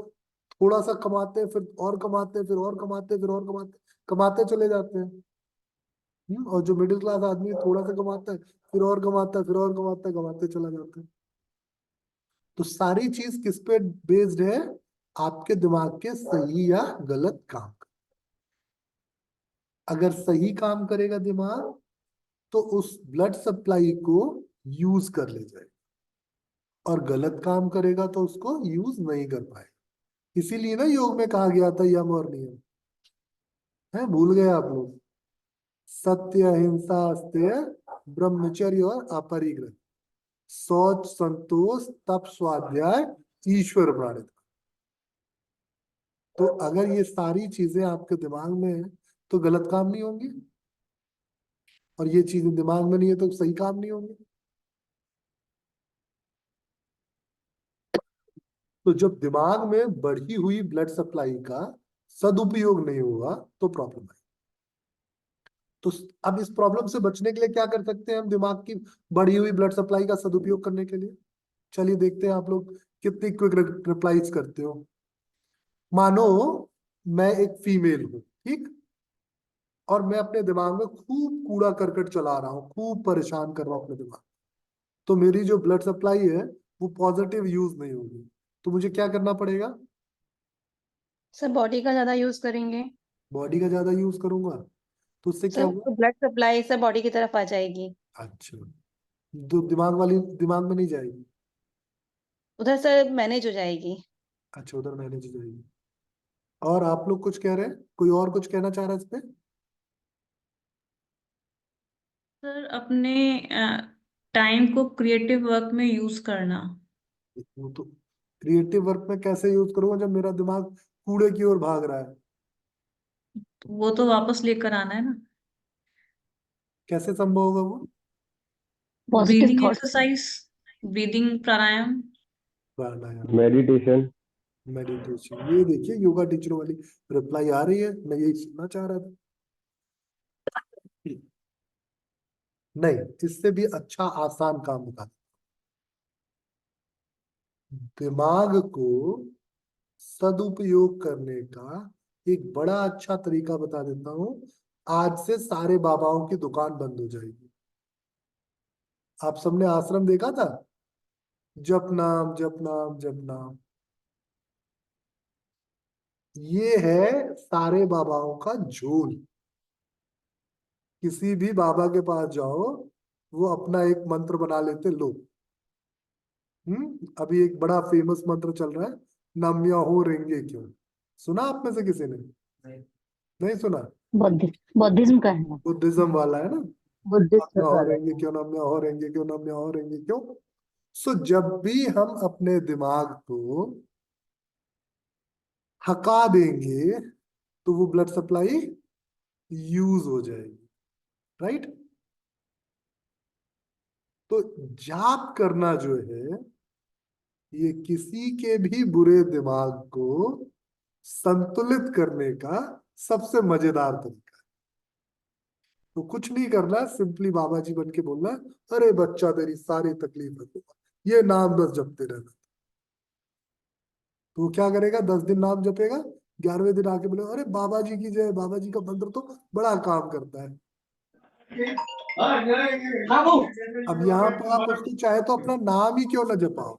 थोड़ा सा कमाते हैं, फिर और कमाते हैं, फिर और कमाते हैं, फिर और कमाते कमाते चले जाते हैं। और जो मिडिल क्लास आदमी है, थोड़ा सा कमाता है, फिर और कमाता है, फिर और कमाता है, कमाते चला जाता है। तो सारी चीज किस पे बेस्ड है, आपके दिमाग के सही या गलत काम। अगर सही काम करेगा दिमाग तो उस ब्लड सप्लाई को यूज कर ले जाए, और गलत काम करेगा तो उसको यूज नहीं कर पाए। इसीलिए ना योग में कहा गया था यम और नियम है, भूल गए आप लोग। सत्य, अहिंसा, अस्तेय, ब्रह्मचर्य और अपरिग्रह, शौच, संतोष, तप, स्वाध्याय, ईश्वर प्रणित। तो अगर ये सारी चीजें आपके दिमाग में है तो गलत काम नहीं होंगे, और ये चीजें दिमाग में नहीं है तो सही काम नहीं होंगे। तो जब दिमाग में बढ़ी हुई ब्लड सप्लाई का सदुपयोग नहीं होगा तो प्रॉब्लम है। तो अब इस प्रॉब्लम से बचने के लिए क्या कर सकते हैं हम, दिमाग की बढ़ी हुई ब्लड सप्लाई का सदुपयोग करने के लिए? चलिए देखते हैं आप लोग कितनी क्विक रिप्लाईज करते हो। मानो मैं एक फीमेल हूं, ठीक, और मैं अपने दिमाग में खूब कूड़ा करकट चला रहा हूँ, खूब परेशान कर रहा हूँ अपने दिमाग, तो मेरी जो ब्लड सप्लाई है वो पॉजिटिव यूज नहीं होगी। तो मुझे क्या करना पड़ेगा? सर बॉडी का ज्यादा यूज करेंगे बॉडी का ज्यादा यूज करूंगा तो उससे क्या सर, होगा? तो ब्लड सप्लाई सब बॉडी की तरफ आ जाएगी, अच्छा, तो दिमाग वाली दिमाग में नहीं जाएगी? उधर से मैनेज हो जाएगी। अच्छा, उधर मैनेज हो जाएगी। और आप लोग कुछ कह रहे हैं, कोई और कुछ कहना चाह रहा है इस पे? सर अपने टाइम को क्रिएटिव वर्क में यूज करना। वो तो क्रिएटिव वर्क में कैसे यूज करूंगा जब मेरा दिमाग कूड़े की ओर भाग रहा है? वो तो वापस लेकर आना है ना। कैसे संभव होगा वो? Positive breathing thoughts. Exercise, breathing pranayama. Pranayama, meditation. Meditation. ये देखिए योगा टीचरों वाली रिप्लाई आ रही है, मैं यही सुनना चाह रहा था। नहीं, इससे भी अच्छा आसान काम बता दूं। दिमाग को सदुपयोग करने का एक बड़ा अच्छा तरीका बता देता हूं। आज से सारे बाबाओं की दुकान बंद हो जाएगी। आप सबने आश्रम देखा था, जप नाम जप नाम जप नाम, ये है सारे बाबाओं का झोल। किसी भी बाबा के पास जाओ वो अपना एक मंत्र बना लेते, लो। अभी एक बड़ा फेमस मंत्र चल रहा है, नम्या हो रेंगे क्यों। सुना आप में से किसी ने? नहीं सुना? बौद्धिज्म का है, बुद्धिज्म वाला है ना, बुद्धिस्ट नम्या हो वाला। रेंगे क्यों, नम्या हो रेंगे क्यों, नम्या हो रेंगे क्यों। सो जब भी हम अपने दिमाग को हका देंगे तो वो ब्लड सप्लाई यूज हो जाएगी, राइट? तो जाप करना जो है ये किसी के भी बुरे दिमाग को संतुलित करने का सबसे मजेदार तरीका है। तो कुछ नहीं करना, सिंपली बाबा जी बन के बोलना, अरे बच्चा तेरी सारी तकलीफ है, ये नाम बस जपते रहना। तो वो क्या करेगा, 10 दिन नाम जपेगा, 11वें दिन आके बोले अरे बाबा जी की जय, बाबा जी का मंत्र तो बड़ा काम करता है। अब यहाँ पर आप उसको चाहे तो अपना नाम ही क्यों ना जपाओ।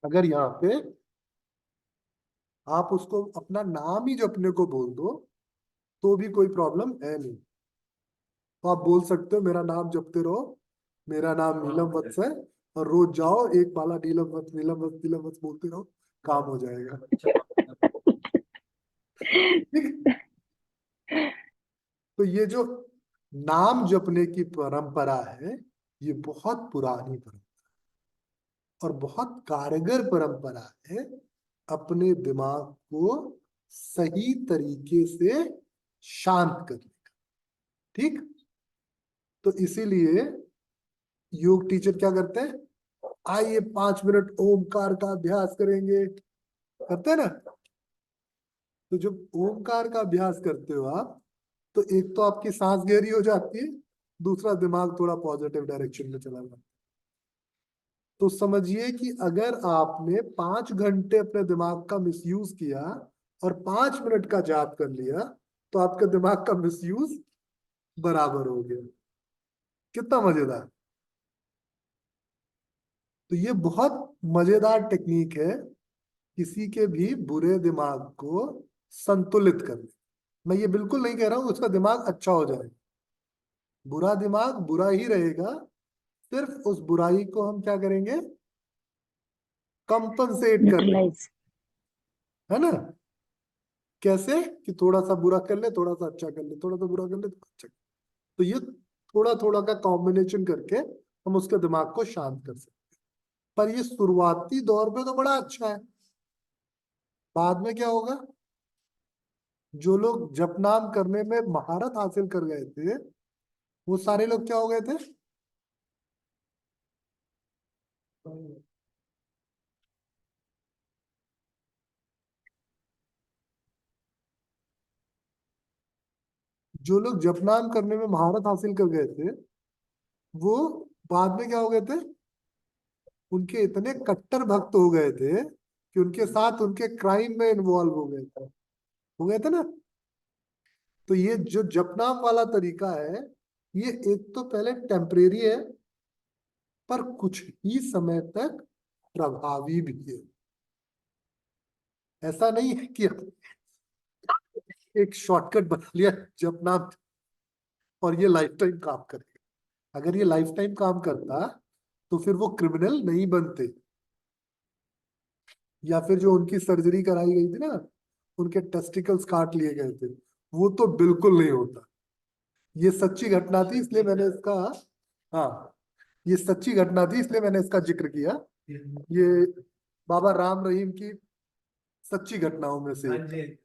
अगर यहाँ पे आप उसको अपना नाम ही जपने को बोल दो तो भी कोई प्रॉब्लम है नहीं। तो आप बोल सकते हो मेरा नाम जपते रहो, मेरा नाम नीलम वत्स है, और रोज जाओ एक बाला नीलम वत्स नीलम वत्स नीलम वत्स बोलते रहो, काम हो जाएगा। ठीक। तो ये जो नाम जपने की परंपरा है, ये बहुत पुरानी परंपरा और बहुत कारगर परंपरा है अपने दिमाग को सही तरीके से शांत करने का। ठीक, तो इसीलिए योग टीचर क्या करते हैं, आइए 5 मिनट ओमकार का अभ्यास करेंगे, करते हैं ना। तो जब ओमकार का अभ्यास करते हो आप, तो एक तो आपकी सांस गहरी हो जाती है, दूसरा दिमाग थोड़ा पॉजिटिव डायरेक्शन में चला जाता है। तो समझिए कि अगर आपने 5 घंटे अपने दिमाग का मिसयूज किया और 5 मिनट का जाप कर लिया, तो आपके दिमाग का मिसयूज बराबर हो गया। कितना मजेदार। तो ये बहुत मजेदार टेक्निक है किसी के भी बुरे दिमाग को संतुलित करने। मैं ये बिल्कुल नहीं कह रहा हूं उसका दिमाग अच्छा हो जाए, बुरा दिमाग बुरा ही रहेगा, सिर्फ उस बुराई को हम क्या करेंगे, कंपनसेट कर लेंगे, न्यूट्रलाइज। है ना। कैसे कि थोड़ा सा बुरा कर ले, थोड़ा सा अच्छा कर ले, थोड़ा सा बुरा कर ले, थोड़ा अच्छा कर ले। तो ये थोड़ा थोड़ा का कॉम्बिनेशन करके हम उसके दिमाग को शांत कर सकते हैं। पर ये शुरुआती दौर पे तो बड़ा अच्छा है, बाद में क्या होगा, जो लोग जप नाम करने में महारत हासिल कर गए थे, वो सारे लोग क्या हो गए थे, जो लोग जप नाम करने में महारत हासिल कर गए थे, वो बाद में क्या हो गए थे, उनके इतने कट्टर भक्त हो गए थे कि उनके साथ उनके क्राइम में इन्वॉल्व हो गए थे ना। तो ये जो जपनाम वाला तरीका है, ये एक तो पहले टेम्परेरी है, पर कुछ ही समय तक प्रभावी भी है। ऐसा नहीं है कि एक शॉर्टकट बना लिया जपनाम और ये लाइफ टाइम काम करेगा। अगर ये लाइफ टाइम काम करता तो फिर वो क्रिमिनल नहीं बनते, या फिर जो उनकी सर्जरी कराई गई थी ना, उनके टेस्टिकल्स काट लिए गए थे, वो तो बिल्कुल नहीं होता। ये सच्ची घटना थी इसलिए मैंने इसका, हाँ, ये सच्ची घटना थी इसलिए मैंने इसका जिक्र किया। ये बाबा राम रहीम की सच्ची घटनाओं में से एक है।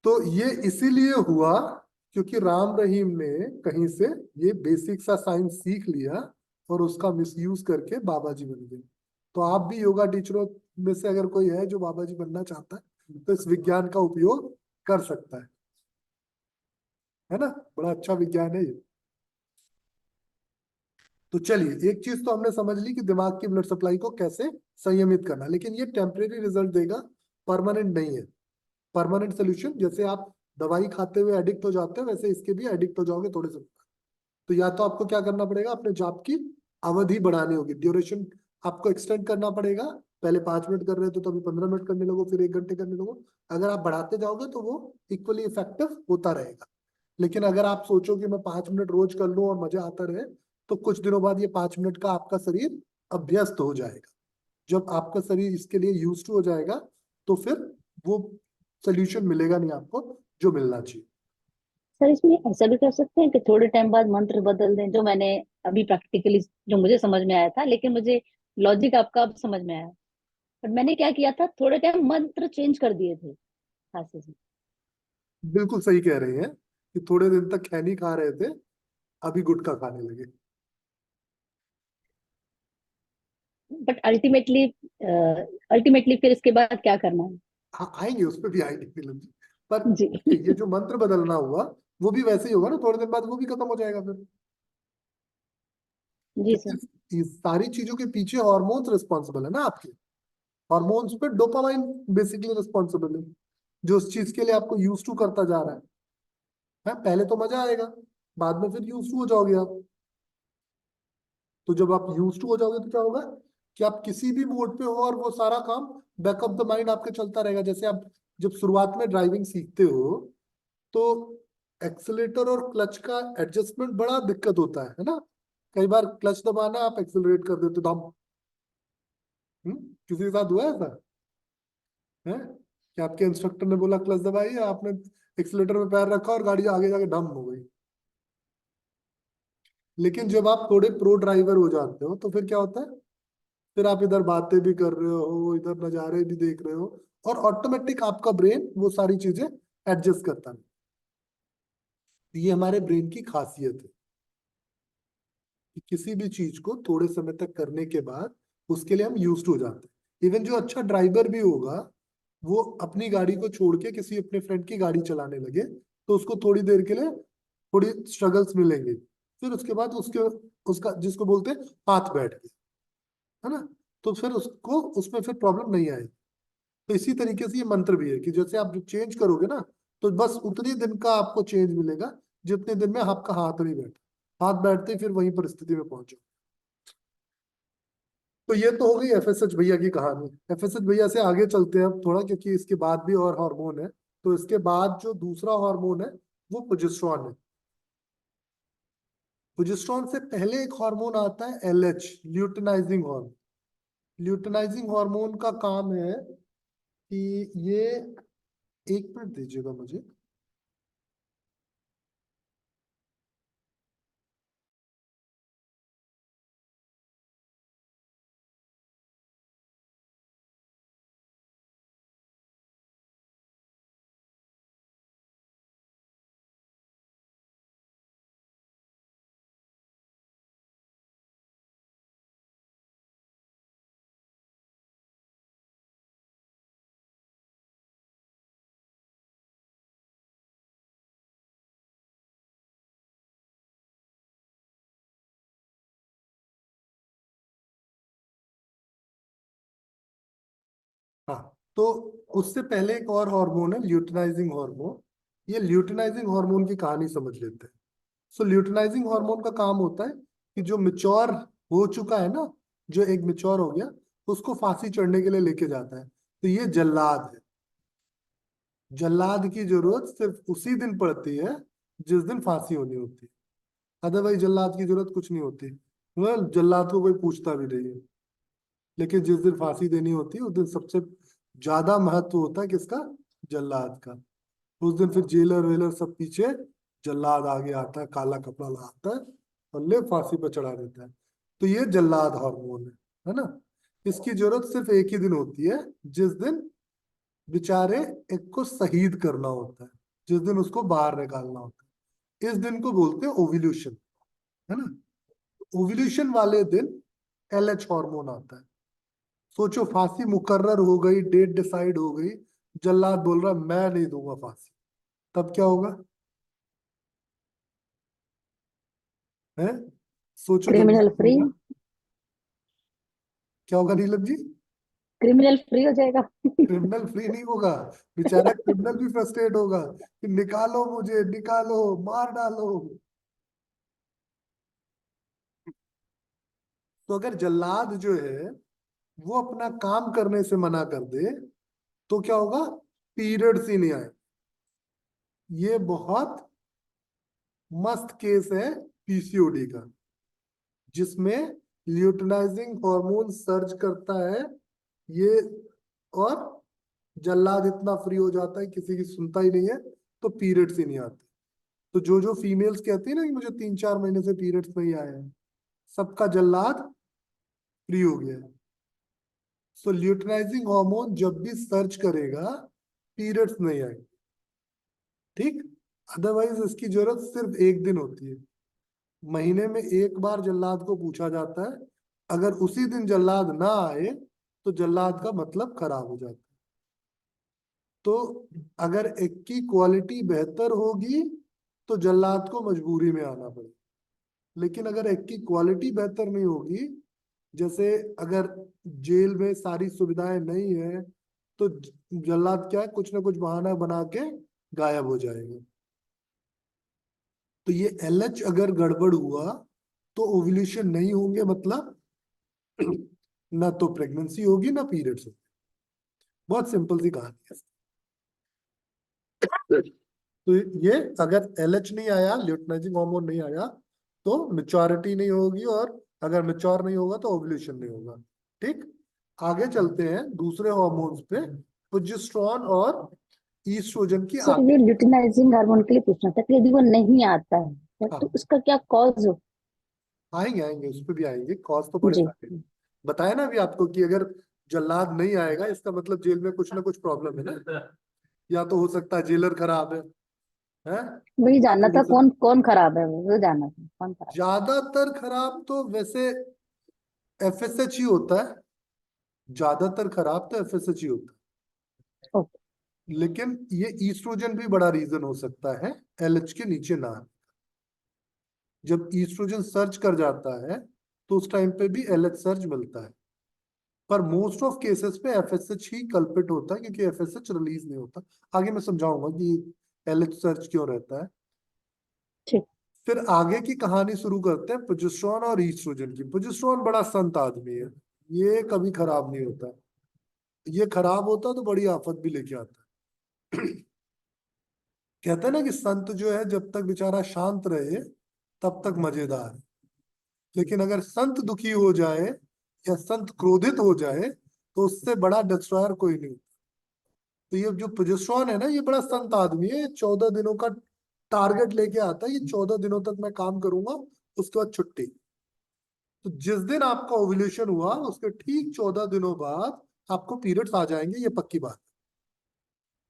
तो ये इसीलिए हुआ क्योंकि राम रहीम ने कहीं से ये बेसिक सा साइंस सीख लिया और उसका मिसयूज करके बाबा जी बन गए। तो आप भी योगा टीचरों में से अगर कोई है जो बाबा जी बनना चाहता है, तो इस विज्ञान का उपयोग कर सकता है ना। बड़ा अच्छा विज्ञान है ये। तो चलिए, एक चीज तो हमने समझ ली कि दिमाग की ब्लड सप्लाई को कैसे संयमित करना, लेकिन ये टेम्परेरी रिजल्ट देगा, परमानेंट नहीं है। परमानेंट सोल्यूशन, जैसे आप दवाई खाते हुए एडिक्ट हो जाते हैं, वैसे इसके भी एडिक्ट हो जाओगे थोड़े से। तो या तो आपको क्या करना पड़ेगा, अपने जाप की अवधि बढ़ानी होगी, ड्यूरेशन आपको एक्सटेंड करना पड़ेगा। पहले 5 मिनट कर रहे थे तो अभी 15 मिनट करने लगो, फिर 1 घंटे करने लगो। अगर आप बढ़ाते जाओगे तो वो इक्वली इफेक्टिव होता रहेगा। लेकिन अगर आप सोचो कि मैं 5 मिनट रोज कर लूं और मजा आता रहे, तो कुछ दिनों बाद ये 5 मिनट का आपका शरीर अभ्यस्त हो जाएगा। जब आपका शरीर इसके लिए यूज टू हो जाएगा, तो फिर वो सोल्यूशन मिलेगा नहीं आपको जो मिलना चाहिए। सर इसमें ऐसा भी कर सकते हैं कि थोड़े टाइम बाद मंत्र बदल दें, जो मैंने अभी प्रैक्टिकली जो मुझे समझ में आया था, लेकिन मुझे लॉजिक आपका अब समझ में आया। पर मैंने क्या किया था, थोड़े टाइम मंत्र चेंज कर दिए थे खांसी से। बिल्कुल सही कह रहे हैं कि थोड़े दिन तक खैनी खा रहे थे, अभी गुटखा खाने लगे। बट अल्टीमेटली फिर इसके बाद क्या करना है? हाँ, आएंगे उस पर भी आएंगे नीलम जी। पर जी। ये जो मंत्र बदलना हुआ, वो भी वैसे ही होगा ना, थोड़े दिन बाद वो भी खत्म हो जाएगा फिर। जी सर। क्योंकि इस सारी चीजों के पीछे हॉर्मोन्स रिस्पॉन्सिबल है ना आपके। हॉर्मोन्स पे डोपामाइन बेसिकली रिस्पॉन्सिबल है, जो उस चीज के लिए आपको यूज टू करता जा रहा है। पहले तो मजा आएगा, बाद में फिर यूज टू हो जाओगे आप। तो जब आप यूज टू हो जाओगे तो क्या होगा कि आप किसी भी मोड पे हो और वो सारा काम बैक ऑफ द माइंड आपके चलता रहेगा। जैसे आप जब शुरुआत में ड्राइविंग सीखते हो, तो एक्सीलेटर और क्लच का एडजस्टमेंट बड़ा दिक्कत होता है ना। कई बार क्लच दबाना, आप एक्सीलरेट कर देते हो, दम। किसी के साथ हुआ है ऐसा है कि आपके इंस्ट्रक्टर ने बोला क्लच दबाइए, आपने एक्सीलेटर पे पैर रखा और गाड़ी आगे जाके डम हो गई। लेकिन जब आप थोड़े प्रो ड्राइवर हो जाते हो तो फिर क्या होता है, फिर आप इधर बातें भी कर रहे हो, इधर नज़ारे भी देख रहे हो, और ऑटोमेटिक आपका ब्रेन वो सारी चीजें एडजस्ट करता है। ये हमारे ब्रेन की खासियत है कि किसी भी चीज को थोड़े समय तक करने के बाद उसके लिए हम यूज्ड हो जाते हैं। इवन जो अच्छा ड्राइवर भी होगा, वो अपनी गाड़ी को छोड़ के किसी अपने फ्रेंड की गाड़ी चलाने लगे तो उसको थोड़ी देर के लिए थोड़ी स्ट्रगल्स मिलेंगे, फिर उसके बाद उसके उसका जिसको बोलते हैं हाथ बैठ गया, है ना, तो फिर उसको उसमें फिर प्रॉब्लम नहीं आएगी। तो इसी तरीके से ये मंत्र भी है कि जैसे आप चेंज करोगे ना, तो बस उतनी दिन का आपको चेंज मिलेगा जितने दिन में आपका हाथ नहीं बैठा, हाथ बैठते ही फिर वही परिस्थिति में पहुंचो। तो ये तो हो गई एफएसएच भैया की कहानी। एफएसएच भैया से आगे चलते हैं अब थोड़ा, क्योंकि इसके बाद भी और हार्मोन है। तो इसके बाद जो दूसरा हार्मोन है वो प्रोजेस्टेरॉन है। प्रोजेस्टेरॉन से पहले एक हार्मोन आता है LH, luteinizing hormone. Luteinizing hormone का काम है कि ये, एक मिनट दीजिएगा मुझे। हाँ, तो उससे पहले एक और हार्मोन है ल्यूटिनाइजिंग हार्मोन। ये ल्यूटिनाइजिंग हार्मोन की कहानी समझ लेते हैं। सो ल्यूटिनाइजिंग हार्मोन का काम होता है कि जो मिच्योर हो चुका है ना, जो एक मिच्योर हो गया, उसको फांसी चढ़ने के लिए लेके जाता है। तो ये जल्लाद है। जल्लाद की जरूरत सिर्फ उसी दिन पड़ती है जिस दिन फांसी होनी होती है, अदरवाइज जल्लाद की जरूरत कुछ नहीं होती। मतलब जल्लाद को कोई पूछता भी नहीं है। लेकिन जिस दिन फांसी देनी होती है उस दिन सबसे ज्यादा महत्व होता है किसका, जल्लाद का। उस दिन फिर जेलर वेलर सब पीछे, जल्लाद आगे आता है, काला कपड़ा लगाता है और ले फांसी पर चढ़ा देता है। तो ये जल्लाद हार्मोन है ना। इसकी जरूरत सिर्फ एक ही दिन होती है, जिस दिन बेचारे एक को शहीद करना होता है, जिस दिन उसको बाहर निकालना होता है। इस दिन को बोलते हैं ओव्यूल्यूशन, है ना। ओव्यूल्यूशन वाले दिन एलएच हार्मोन आता है। सोचो फांसी मुकर्रर हो गई, डेट डिसाइड हो गई, जल्लाद बोल रहा मैं नहीं दूंगा फांसी, तब क्या होगा, है? सोचो क्रिमिनल जल्लाद फ्री, बोल रहा, क्या होगा नीलम जी? क्रिमिनल फ्री हो जाएगा। क्रिमिनल फ्री नहीं होगा, बेचारा क्रिमिनल भी फ्रस्ट्रेट होगा कि निकालो मुझे, निकालो, मार डालो। तो अगर जल्लाद जो है वो अपना काम करने से मना कर दे तो क्या होगा, पीरियड्स ही नहीं आए। ये बहुत मस्त केस है पीसीओडी का, जिसमें ल्यूटिनाइजिंग हार्मोन सर्ज करता है ये, और जल्लाद इतना फ्री हो जाता है किसी की सुनता ही नहीं है, तो पीरियड्स ही नहीं आते। तो जो जो फीमेल्स कहती है ना कि मुझे 3-4 महीने से पीरियड्स नहीं आए हैं, सबका जल्लाद फ्री हो गया है। सो ल्यूटिनाइजिंग हार्मोन जब भी सर्च करेगा पीरियड्स नहीं आएंगे, ठीक। अदरवाइज इसकी जरूरत सिर्फ एक दिन होती है। महीने में एक बार जल्लाद को पूछा जाता है, अगर उसी दिन जल्लाद ना आए तो जल्लाद का मतलब खराब हो जाता है। तो अगर एक की क्वालिटी बेहतर होगी तो जल्लाद को मजबूरी में आना पड़ेगा। लेकिन अगर एक की क्वालिटी बेहतर नहीं होगी, जैसे अगर जेल में सारी सुविधाएं नहीं है, तो जल्लाद क्या है, कुछ ना कुछ बहाना बना के गायब हो जाएगा। तो ये एलएच अगर गड़बड़ हुआ तो ओव्यूलेशन नहीं होंगे, मतलब ना तो प्रेगनेंसी होगी ना पीरियड्स होगी। बहुत सिंपल सी कहानी है। तो ये अगर एलएच नहीं आया, ल्यूटिनाइजिंग हार्मोन नहीं आया, तो मेच्योरिटी नहीं होगी, और अगर मेच्योर नहीं होगा तो ओव्यूलेशन नहीं होगा, ठीक। आगे चलते हैं दूसरे हॉर्मोन्स पे, प्रोजेस्टेरॉन और ईस्ट्रोजन की सर आगे। ये ल्यूटिनाइजिंग हार्मोन के लिए पूछना था कि यदि वो नहीं आता है तो हाँ, उसका क्या कॉज हो। आएंगे आएंगे, उस पर भी आएंगे, कॉज तो बड़े जी सारे हैं। बताया ना अभी आपको कि अगर जल्लाद नहीं आएगा इसका मतलब जेल में कुछ ना कुछ प्रॉब्लम है ना, या तो हो सकता है जेलर खराब है, वही या जानना तो था, हो सकता, कौन कौन खराब है, वो जानना था कौन खराब ज्यादातर खराब तो वैसे एफएसएच ही होता है, ज्यादातर खराब तो एफएसएच ही होता है। ओके। है, लेकिन ये ईस्ट्रोजन भी बड़ा रीजन हो सकता है एलएच के नीचे ना आने। जब ईस्ट्रोजन सर्च कर जाता है तो उस टाइम पे भी एलएच सर्च मिलता है, पर मोस्ट ऑफ केसेस पे एफएसएच ही कल्पिट होता है, क्योंकि एफएसएच रिलीज नहीं होता। आगे मैं समझाऊंगा कि एलएच सर्च क्यों रहता है। ठीक। फिर आगे की कहानी शुरू करते हैं प्रोजेस्टेरोन और ईस्ट्रोजन की। प्रोजेस्टेरोन बड़ा संत आदमी है, ये कभी खराब नहीं होता, ये खराब होता तो बड़ी आफत भी लेके आता है। कहते हैं ना कि संत जो है जब तक बेचारा शांत रहे तब तक मजेदार है, लेकिन अगर संत दुखी हो जाए या संत क्रोधित हो जाए तो उससे बड़ा डिस्ट्रॉयर कोई नहीं। तो ये जो प्रोजेस्टेरोन है ना, ये बड़ा संत आदमी है, 14 दिनों का टारगेट लेके आता है, ये 14 दिनों तक मैं काम करूंगा, उसके बाद छुट्टी। तो जिस दिन आपका ओव्यूलेशन हुआ उसके ठीक 14 दिनों बाद आपको पीरियड्स आ जाएंगे, ये पक्की बात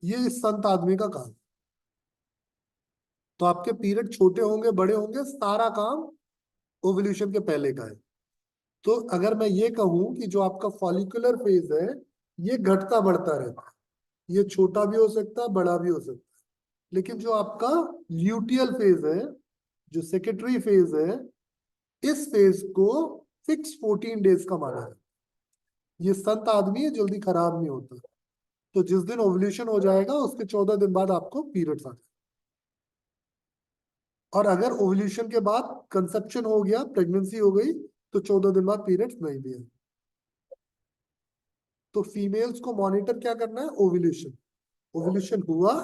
है। ये इस संत आदमी का काम। तो आपके पीरियड छोटे होंगे बड़े होंगे, सारा काम ओव्यूलेशन के पहले का है। तो अगर मैं ये कहूं कि जो आपका फॉलिकुलर फेज है ये घटता बढ़ता रहता है, ये छोटा भी हो सकता है बड़ा भी हो सकता है, लेकिन जो आपका ल्यूटियल फेज है, जो सेक्रेटरी फेज है, इस फेज को फिक्स 14 डेज का माना है। ये संत आदमी है, जल्दी खराब नहीं होता। तो जिस दिन ओव्यूलेशन हो जाएगा उसके 14 दिन बाद आपको पीरियड्स आ जाए। और अगर ओव्यूलेशन के बाद कंसेप्शन हो गया, प्रेगनेंसी हो गई, तो 14 दिन बाद पीरियड्स नहीं भी है। तो फीमेल्स को मॉनिटर क्या करना है, ओव्यूलेशन। ओव्यूलेशन हुआ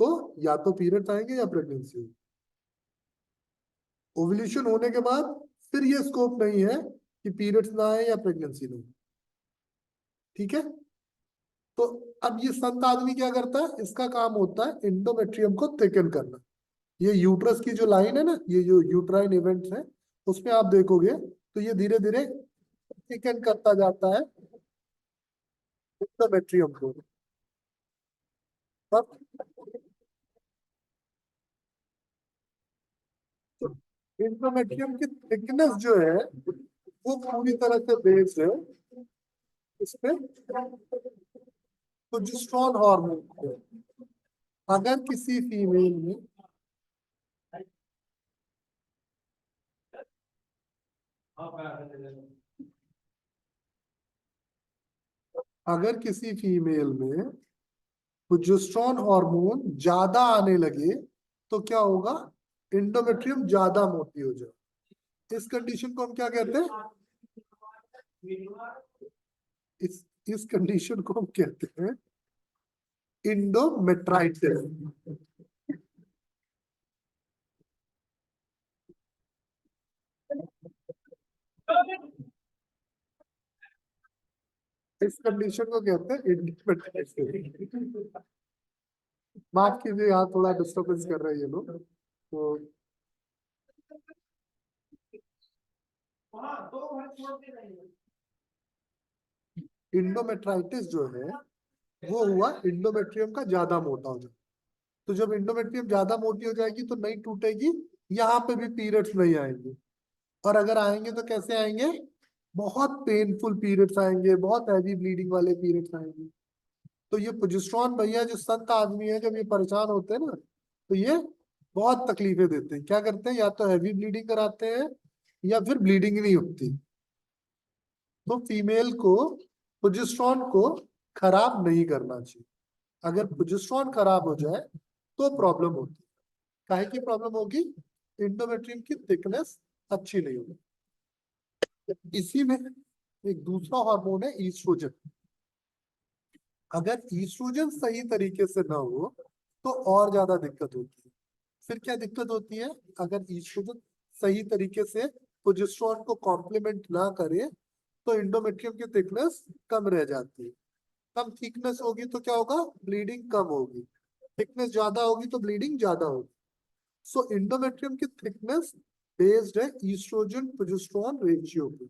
तो या तो पीरियड्स आएंगे या प्रेगनेंसी होगी। ओव्यूलेशन होने के बाद फिर ये स्कोप नहीं है कि पीरियड्स ना आए या प्रेगनेंसी ना हो। ठीक है। तो अब ये संत आदमी क्या करता है, इसका काम होता है इंडोमेट्रियम को थिकन करना। ये यूट्रस की जो लाइन है ना, ये जो यूट्राइन इवेंट्स है, उसमें आप देखोगे तो ये धीरे धीरे थिकन करता जाता है इंडोमेट्रियम को। तब इंडोमेट्रियम की थिकनेस जो है वो पूरी तरह से बेस्ड है इस पे प्रोजेस्टेरोन हार्मोन पे। अगर किसी फीमेल में अगर किसी फीमेल में प्रोजेस्टेरोन हार्मोन ज्यादा आने लगे तो क्या होगा, इंडोमेट्रियम ज्यादा मोटी हो जाए। इस कंडीशन को हम क्या कहते हैं, इस कंडीशन को हम कहते हैं इंडोमेट्राइटिस। इस कंडीशन को कहते हैं इंडोमेट्राइटिस। माफ कीजिए, यहाँ थोड़ा डिस्टर्बेंस कर रहे हैं ये लोग, तो इंडोमेट्राइटिस जो है वो हुआ इंडोमेट्रियम का ज्यादा मोटा हो जाए। तो जब इंडोमेट्रियम ज्यादा मोटी हो जाएगी तो नहीं टूटेगी, यहाँ पे भी पीरियड्स नहीं आएंगे। और अगर आएंगे तो कैसे आएंगे, बहुत पेनफुल पीरियड्स आएंगे, बहुत हैवी ब्लीडिंग वाले पीरियड्स आएंगे। तो ये प्रोजेस्टेरोन भैया जो संत आदमी है, जब ये परेशान होते हैं ना तो ये बहुत तकलीफें देते हैं। क्या करते हैं, या तो हैवी ब्लीडिंग कराते हैं या फिर ब्लीडिंग ही नहीं होती। तो फीमेल को प्रोजेस्टेरोन को खराब नहीं करना चाहिए। अगर प्रोजेस्टेरोन खराब हो जाए तो प्रॉब्लम होती है। काहे की प्रॉब्लम होगी, इंडोमेट्रियम की थिकनेस अच्छी नहीं होगी। इसी में एक दूसरा हार्मोन है ईस्ट्रोजन। अगर ईस्ट्रोजन सही तरीके से ना हो तो और ज्यादा दिक्कत होती है। फिर क्या दिक्कत होती है, अगर ईस्ट्रोजन सही तरीके से प्रोजेस्टेरोन को कॉम्प्लीमेंट ना करे तो इंडोमेट्रियम की थिकनेस कम रह जाती है। कम थिकनेस होगी तो क्या होगा, ब्लीडिंग कम होगी। थिकनेस ज्यादा होगी तो ब्लीडिंग ज्यादा होगी। सो इंडोमेट्रियम की थिकनेस बेस्ड है ईस्ट्रोजन प्रोजेस्टेरोन रेशियो पे।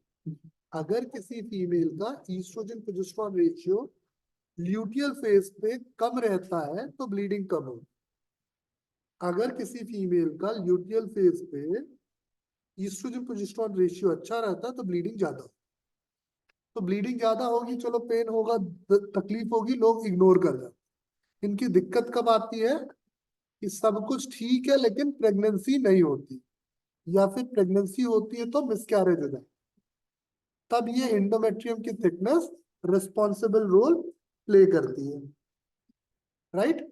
अगर किसी फीमेल का oestrogen progesterone ratio luteal phase पे कम रहता है तो ब्लीडिंग कम होगी। अगर किसी फीमेल का ल्यूटियल फेज पे ईस्ट्रोजन प्रोजेस्टेरोन रेशियो अच्छा रहता है तो ब्लीडिंग ज्यादा होगी। तो ब्लीडिंग ज्यादा होगी, चलो पेन होगा, तकलीफ होगी, लोग इग्नोर कर जाते। इनकी दिक्कत कब आती है कि सब कुछ ठीक है लेकिन प्रेगनेंसी नहीं होती, या फिर प्रेगनेंसी होती है तो मिसकैरेज हो जाती, तब ये एंडोमेट्रियम की थिकनेस रिस्पॉन्सिबल रोल प्ले करती है। राइट?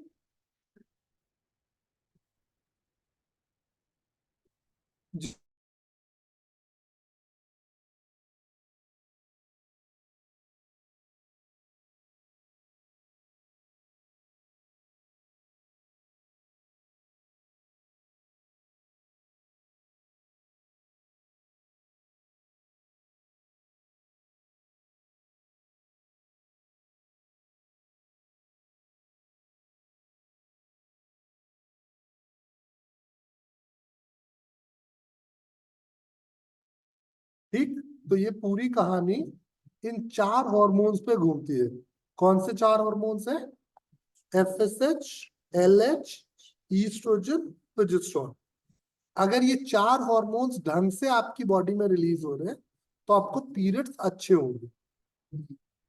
ठीक, तो ये पूरी कहानी इन 4 हॉर्मोन्स पे घूमती है। कौन से 4 हॉर्मोन्स है? FSH, LH, oestrogen, progesterone. अगर ये 4 हॉर्मोन्स ढंग से आपकी बॉडी में रिलीज हो रहे हैं तो आपको पीरियड्स अच्छे होंगे,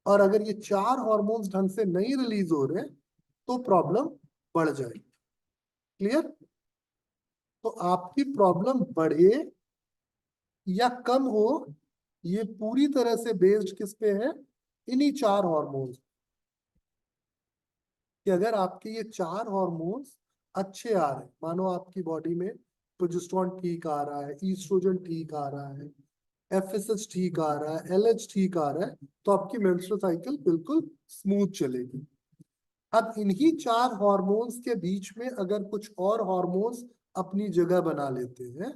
और अगर ये 4 हॉर्मोन्स ढंग से नहीं रिलीज हो रहे तो प्रॉब्लम बढ़ जाएगी। क्लियर? तो आपकी प्रॉब्लम बढ़े या कम हो, ये पूरी तरह से बेस्ड किस पे है? इन्हीं 4 हॉर्मोन्स। कि अगर आपके ये 4 हॉर्मोन्स अच्छे आ रहे हैं, मानो आपकी बॉडी में प्रोजेस्टेरोन ठीक आ रहा है, ईस्ट्रोजन ठीक आ रहा है, एफएसएच ठीक आ रहा है, एलएच ठीक आ रहा है, तो आपकी मेंस्ट्रुअल साइकिल बिल्कुल स्मूथ चलेगी। अब इन्हीं 4 हॉर्मोन्स के बीच में अगर कुछ और हॉर्मोन्स अपनी जगह बना लेते हैं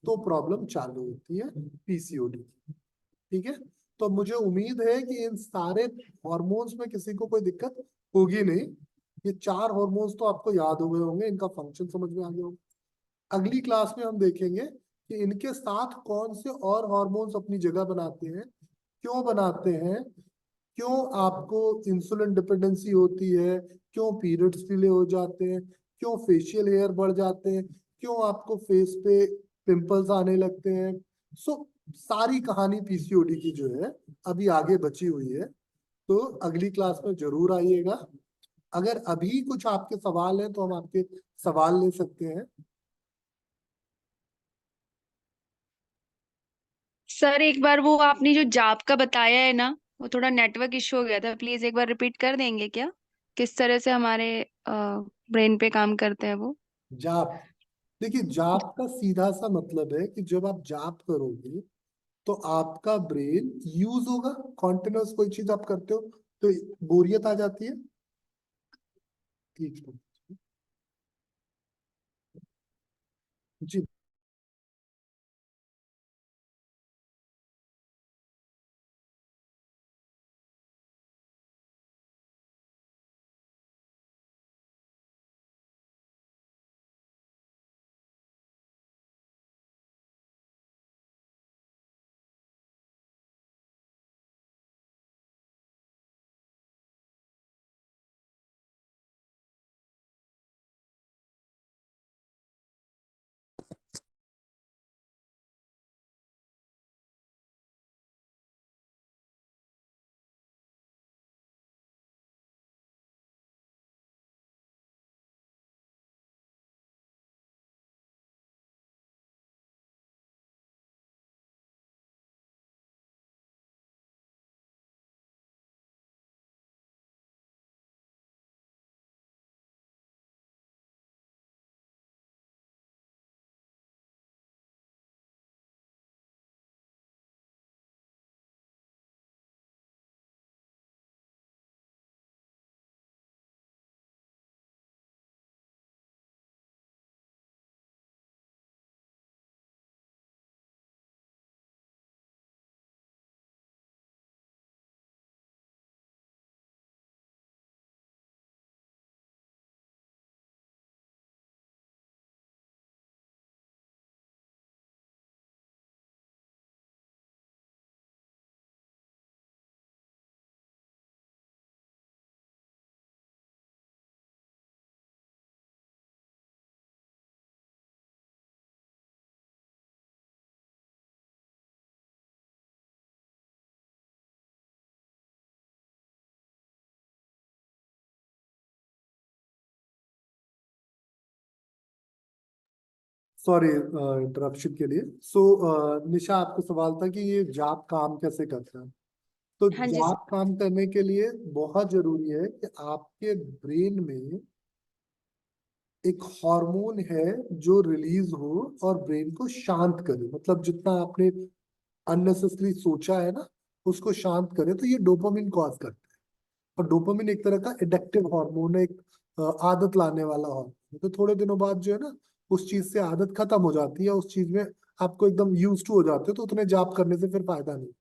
तो प्रॉब्लम चालू होती है पीसीओडी। ठीक है? तो मुझे उम्मीद है कि इन सारे हॉर्मोन्स में किसी को कोई दिक्कत होगी नहीं। ये 4 हॉर्मोन्स तो आपको याद हो गए होंगे, इनका फंक्शन समझ में आ गया होगा। अगली क्लास में हम देखेंगे कि इनके साथ कौन से और हॉर्मोन्स अपनी जगह बनाते हैं, क्यों बनाते हैं, क्यों आपको इंसुलिन डिपेंडेंसी होती है, क्यों पीरियड्स डिले हो जाते हैं, क्यों फेशियल हेयर बढ़ जाते हैं, क्यों आपको फेस पे पिंपल्स आने लगते हैं। सो सारी कहानी पीसीओडी की जो है अभी आगे बची हुई है, तो अगली क्लास में जरूर आइएगा। अगर अभी कुछ आपके सवाल हैं तो हम आपके सवाल ले सकते हैं। सर एक बार वो आपने जो जाप का बताया है ना, वो थोड़ा नेटवर्क इशू हो गया था, प्लीज एक बार रिपीट कर देंगे क्या? किस तरह से हमारे ब्रेन पे काम करते हैं वो? जाप, देखिए जाप का सीधा सा मतलब है कि जब आप जाप करोगे तो आपका ब्रेन यूज होगा। कॉन्टिन्यूस कोई चीज आप करते हो तो बोरियत आ जाती है। ठीक है जी। सॉरी इंटरप्शन के लिए। सो निशा, आपका सवाल था कि ये जाप काम कैसे करता है। तो हाँ जी जाप काम करने के लिए बहुत जरूरी है कि आपके ब्रेन में एक हार्मोन है जो रिलीज हो और ब्रेन को शांत करे। मतलब जितना आपने अननेसेसरी सोचा है ना, उसको शांत करे, तो ये डोपामिन कॉज करता है। और डोपामिन एक तरह का एडिक्टिव हार्मोन है, एक आदत लाने वाला हार्मोन है। तो थोड़े दिनों बाद जो है ना, उस चीज से आदत खत्म हो जाती है, उस चीज में आपको एकदम यूज टू हो जाते हो, तो उतने जाप करने से फिर फायदा नहीं।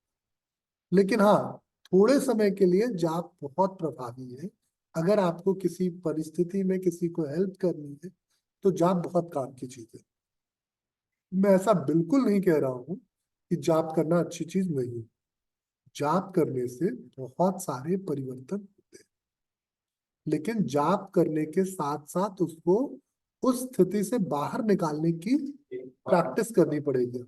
लेकिन हाँ, थोड़े समय के लिए जाप बहुत प्रभावी है। अगर आपको किसी परिस्थिति में किसी को हेल्प करनी है तो जाप बहुत काम की चीज है। मैं ऐसा बिल्कुल नहीं कह रहा हूं कि जाप करना अच्छी चीज नहीं है। जाप करने से बहुत सारे परिवर्तन होते हैं, लेकिन जाप करने के साथ साथ उसको उस स्थिति से बाहर निकालने की प्रैक्टिस करनी पड़ेगी।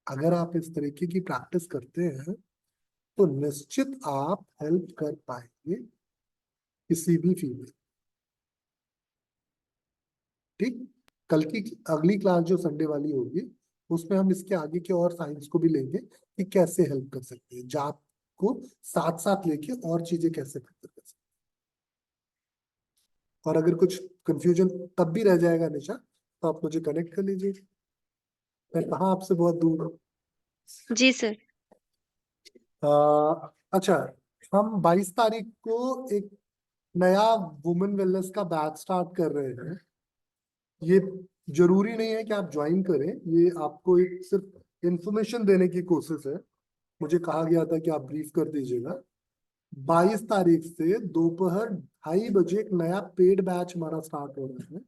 अगर आप इस तरीके की प्रैक्टिस करते हैं तो निश्चित आप हेल्प कर पाएंगे किसी भी फील्ड में। ठीक, कल की अगली क्लास जो संडे वाली होगी, उसमें हम इसके आगे के और साइंस को भी लेंगे कि कैसे हेल्प कर सकते हैं, जाप को साथ साथ लेके और चीजें कैसे बेहतर कर सकते हैं। और अगर कुछ कंफ्यूजन तब भी रह जाएगा निशा, तो आप मुझे कनेक्ट कर लीजिए। मैं कहाँ आपसे बहुत दूर हूँ। जी सर। अच्छा, हम 22 तारीख को एक नया वुमेन वेलनेस का बैच स्टार्ट कर रहे हैं। ये जरूरी नहीं है कि आप ज्वाइन करें, ये आपको एक सिर्फ इंफॉर्मेशन देने की कोशिश है। मुझे कहा गया था कि आप ब्रीफ कर दीजिएगा। 22 तारीख से दोपहर 2:30 एक नया पेड बैच हमारा स्टार्ट हो रहा है।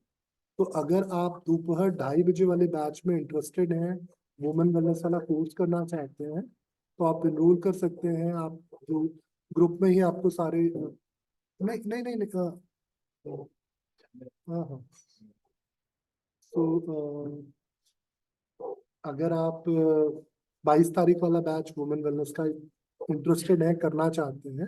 तो अगर आप दोपहर 2:30 वाले बैच में इंटरेस्टेड हैं, वुमेन वेलनेस वाला कोर्स करना चाहते हैं, तो आप एनरोल कर सकते हैं। आप जो ग्रुप में ही आपको सारे नहीं नहीं नहीं, नहीं हाँ हाँ। तो अगर आप 22 तारीख वाला बैच वुमेन वेलनेस का इंटरेस्टेड है, करना चाहते हैं,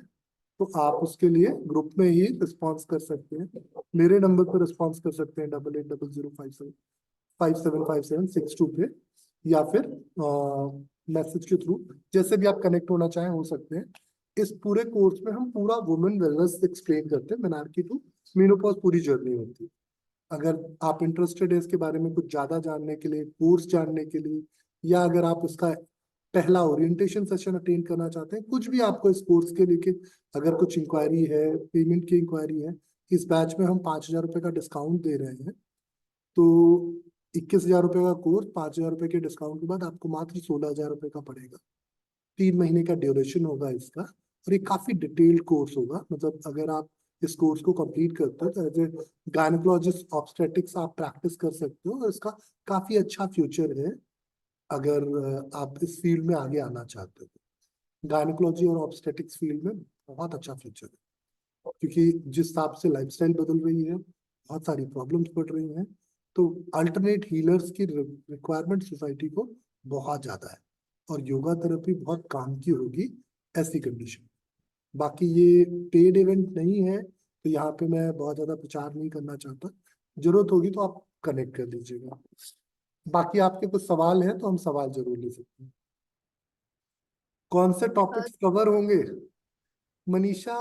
तो आप उसके लिए ग्रुप में ही रिस्पॉन्स कर सकते हैं। मेरे नंबर पर रिस्पॉन्स कर सकते हैं 880057575762 पे, या फिर मैसेज के थ्रू, जैसे भी आप कनेक्ट होना चाहें हो सकते हैं। इस पूरे कोर्स में हम पूरा वुमेन वेलनेस एक्सप्लेन करते हैं, मेनार्की टू मेनोपॉज पूरी जर्नी होती है। अगर आप इंटरेस्टेड है इसके बारे में कुछ ज्यादा जानने के लिए, कोर्स जानने के लिए, या अगर आप उसका पहला ओरिएंटेशन सेशन अटेंड करना चाहते हैं, कुछ भी आपको इस कोर्स के लेके अगर कुछ इंक्वायरी है, पेमेंट की इंक्वायरी है, इस बैच में हम 5,000 रुपये का डिस्काउंट दे रहे हैं। तो 21,000 रुपये का कोर्स 5,000 रुपये के डिस्काउंट के बाद आपको मात्र 16,000 रुपये का पड़ेगा। 3 महीने का ड्यूरेशन होगा इसका, और ये काफी डिटेल्ड कोर्स होगा। मतलब अगर आप इस कोर्स को कंप्लीट करते हो तो एज ए गायनेकोलॉजिस्ट ऑब्स्टेट्रिक्स आप प्रैक्टिस कर सकते हो, और इसका काफी अच्छा फ्यूचर है अगर आप इस फील्ड में आगे आना चाहते हो। गायनेकोलॉजी और ऑब्स्टेट्रिक्स फील्ड में बहुत अच्छा फ्यूचर है, क्योंकि जिस हिसाब से लाइफस्टाइल बदल रही है, बहुत सारी प्रॉब्लम्स बढ़ रही हैं, तो अल्टरनेट हीलर्स की रिक्वायरमेंट सोसाइटी को बहुत ज्यादा है, और योगा थेरेपी बहुत काम की होगी ऐसी कंडीशन। बाकी ये पेड इवेंट नहीं है, तो यहाँ पे मैं बहुत ज्यादा प्रचार नहीं करना चाहता। जरूरत होगी तो आप कनेक्ट कर लीजिएगा। बाकी आपके कुछ सवाल हैं तो हम सवाल जरूर ले सकते हैं। कौन से टॉपिक्स कवर होंगे मनीषा?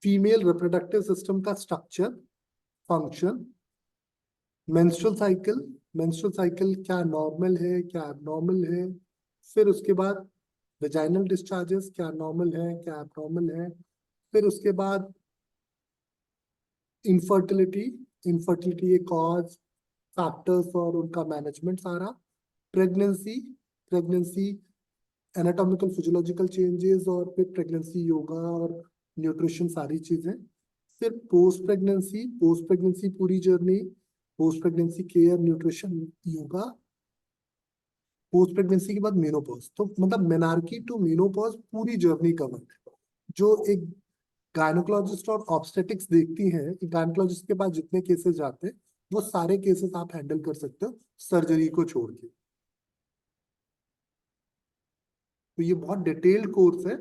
फीमेल रिप्रोडक्टिव सिस्टम का स्ट्रक्चर, फंक्शन, मेंस्ट्रुअल साइकिल क्या नॉर्मल है क्या एबनॉर्मल है, फिर उसके बाद वेजाइनल डिस्चार्जेस क्या नॉर्मल है क्या एबनॉर्मल है, फिर उसके बाद इंफर्टिलिटी के कॉज, फैक्टर्स और उनका मैनेजमेंट सारा, प्रेगनेंसी एनाटॉमिकल फिजियोलॉजिकल चेंजेस, और फिर प्रेगनेंसी योगा और न्यूट्रिशन सारी चीजें, फिर पोस्ट प्रेगनेंसी पूरी journey, post pregnancy care nutrition yoga, post pregnancy के बाद मेनोपॉज। तो मतलब मेनार्की टू मेनोपॉज पूरी जर्नी कवर है, जो एक गायनेकोलॉजिस्ट और ऑब्स्टेटिक्स देखती हैं। गायनेकोलॉजिस्ट के पास जितने केसेस जाते हैं, वो सारे केसेस आप हैंडल कर सकते हो सर्जरी को छोड़ के। तो ये बहुत डिटेल्ड कोर्स है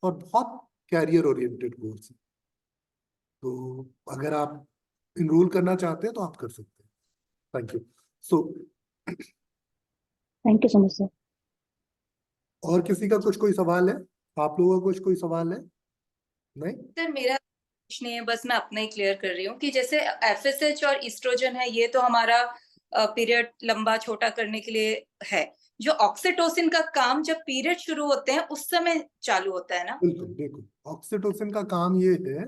और बहुत कैरियर ओरिएंटेड कोर्स है। तो अगर आप इनरोल करना चाहते हैं तो आप कर सकते हैं। Thank you. So thank you so much sir. और किसी का कुछ कोई सवाल है? आप लोगों का कुछ कोई सवाल है? नहीं? सर मेरा कुछ नहीं है, बस मैं अपना ही क्लियर कर रही हूँ कि जैसे FSH और ईस्ट्रोजन है, ये तो हमारा पीरियड लंबा छोटा करने के लिए है। जो ऑक्सीटोसिन का काम जब पीरियड शुरू होते हैं उस समय चालू होता है ना? बिल्कुल बिल्कुल। ऑक्सीटोसिन का काम ये है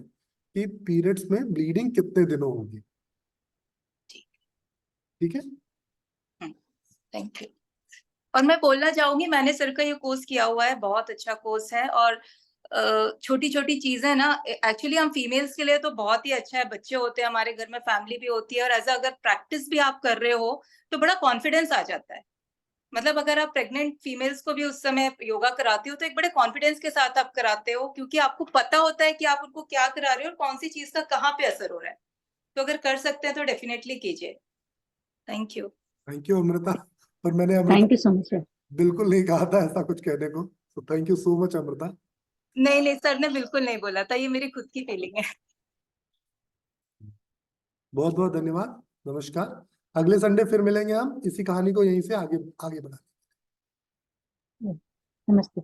कि पीरियड्स में ब्लीडिंग कितने दिनों होगी। ठीक है। Thank you. और मैं बोलना चाहूंगी, मैंने सर का ये कोर्स किया हुआ है, बहुत अच्छा कोर्स है। और छोटी छोटी चीजें ना, एक्चुअली हम फीमेल्स के लिए तो बहुत ही अच्छा है। बच्चे होते हैं हमारे घर में, फैमिली भी होती है, और एज अगर प्रैक्टिस भी आप कर रहे हो तो बड़ा कॉन्फिडेंस आ जाता है। मतलब अगर आप प्रेग्नेंट फीमेल्स को भी उस समय योगा कराते हो तो एक बड़े कॉन्फिडेंस के साथ आप कराते हो, क्योंकि आपको पता होता है कि आप उनको क्या करा रहे हो और कौन सी चीज का कहाँ पे असर हो रहा है। तो अगर कर सकते हैं तो डेफिनेटली कीजिए। Thank you. Thank you Amrita. पर मैंने thank Amrita you so much sir. बिल्कुल नहीं कहा था ऐसा कुछ कहने को। तो thank you so much Amrita. नहीं नहीं, सर ने बिल्कुल नहीं बोला था, ये मेरी खुद की फीलिंग है। बहुत बहुत धन्यवाद। नमस्कार। अगले संडे फिर मिलेंगे हम, इसी कहानी को यहीं से आगे आगे बढ़ा। नमस्ते।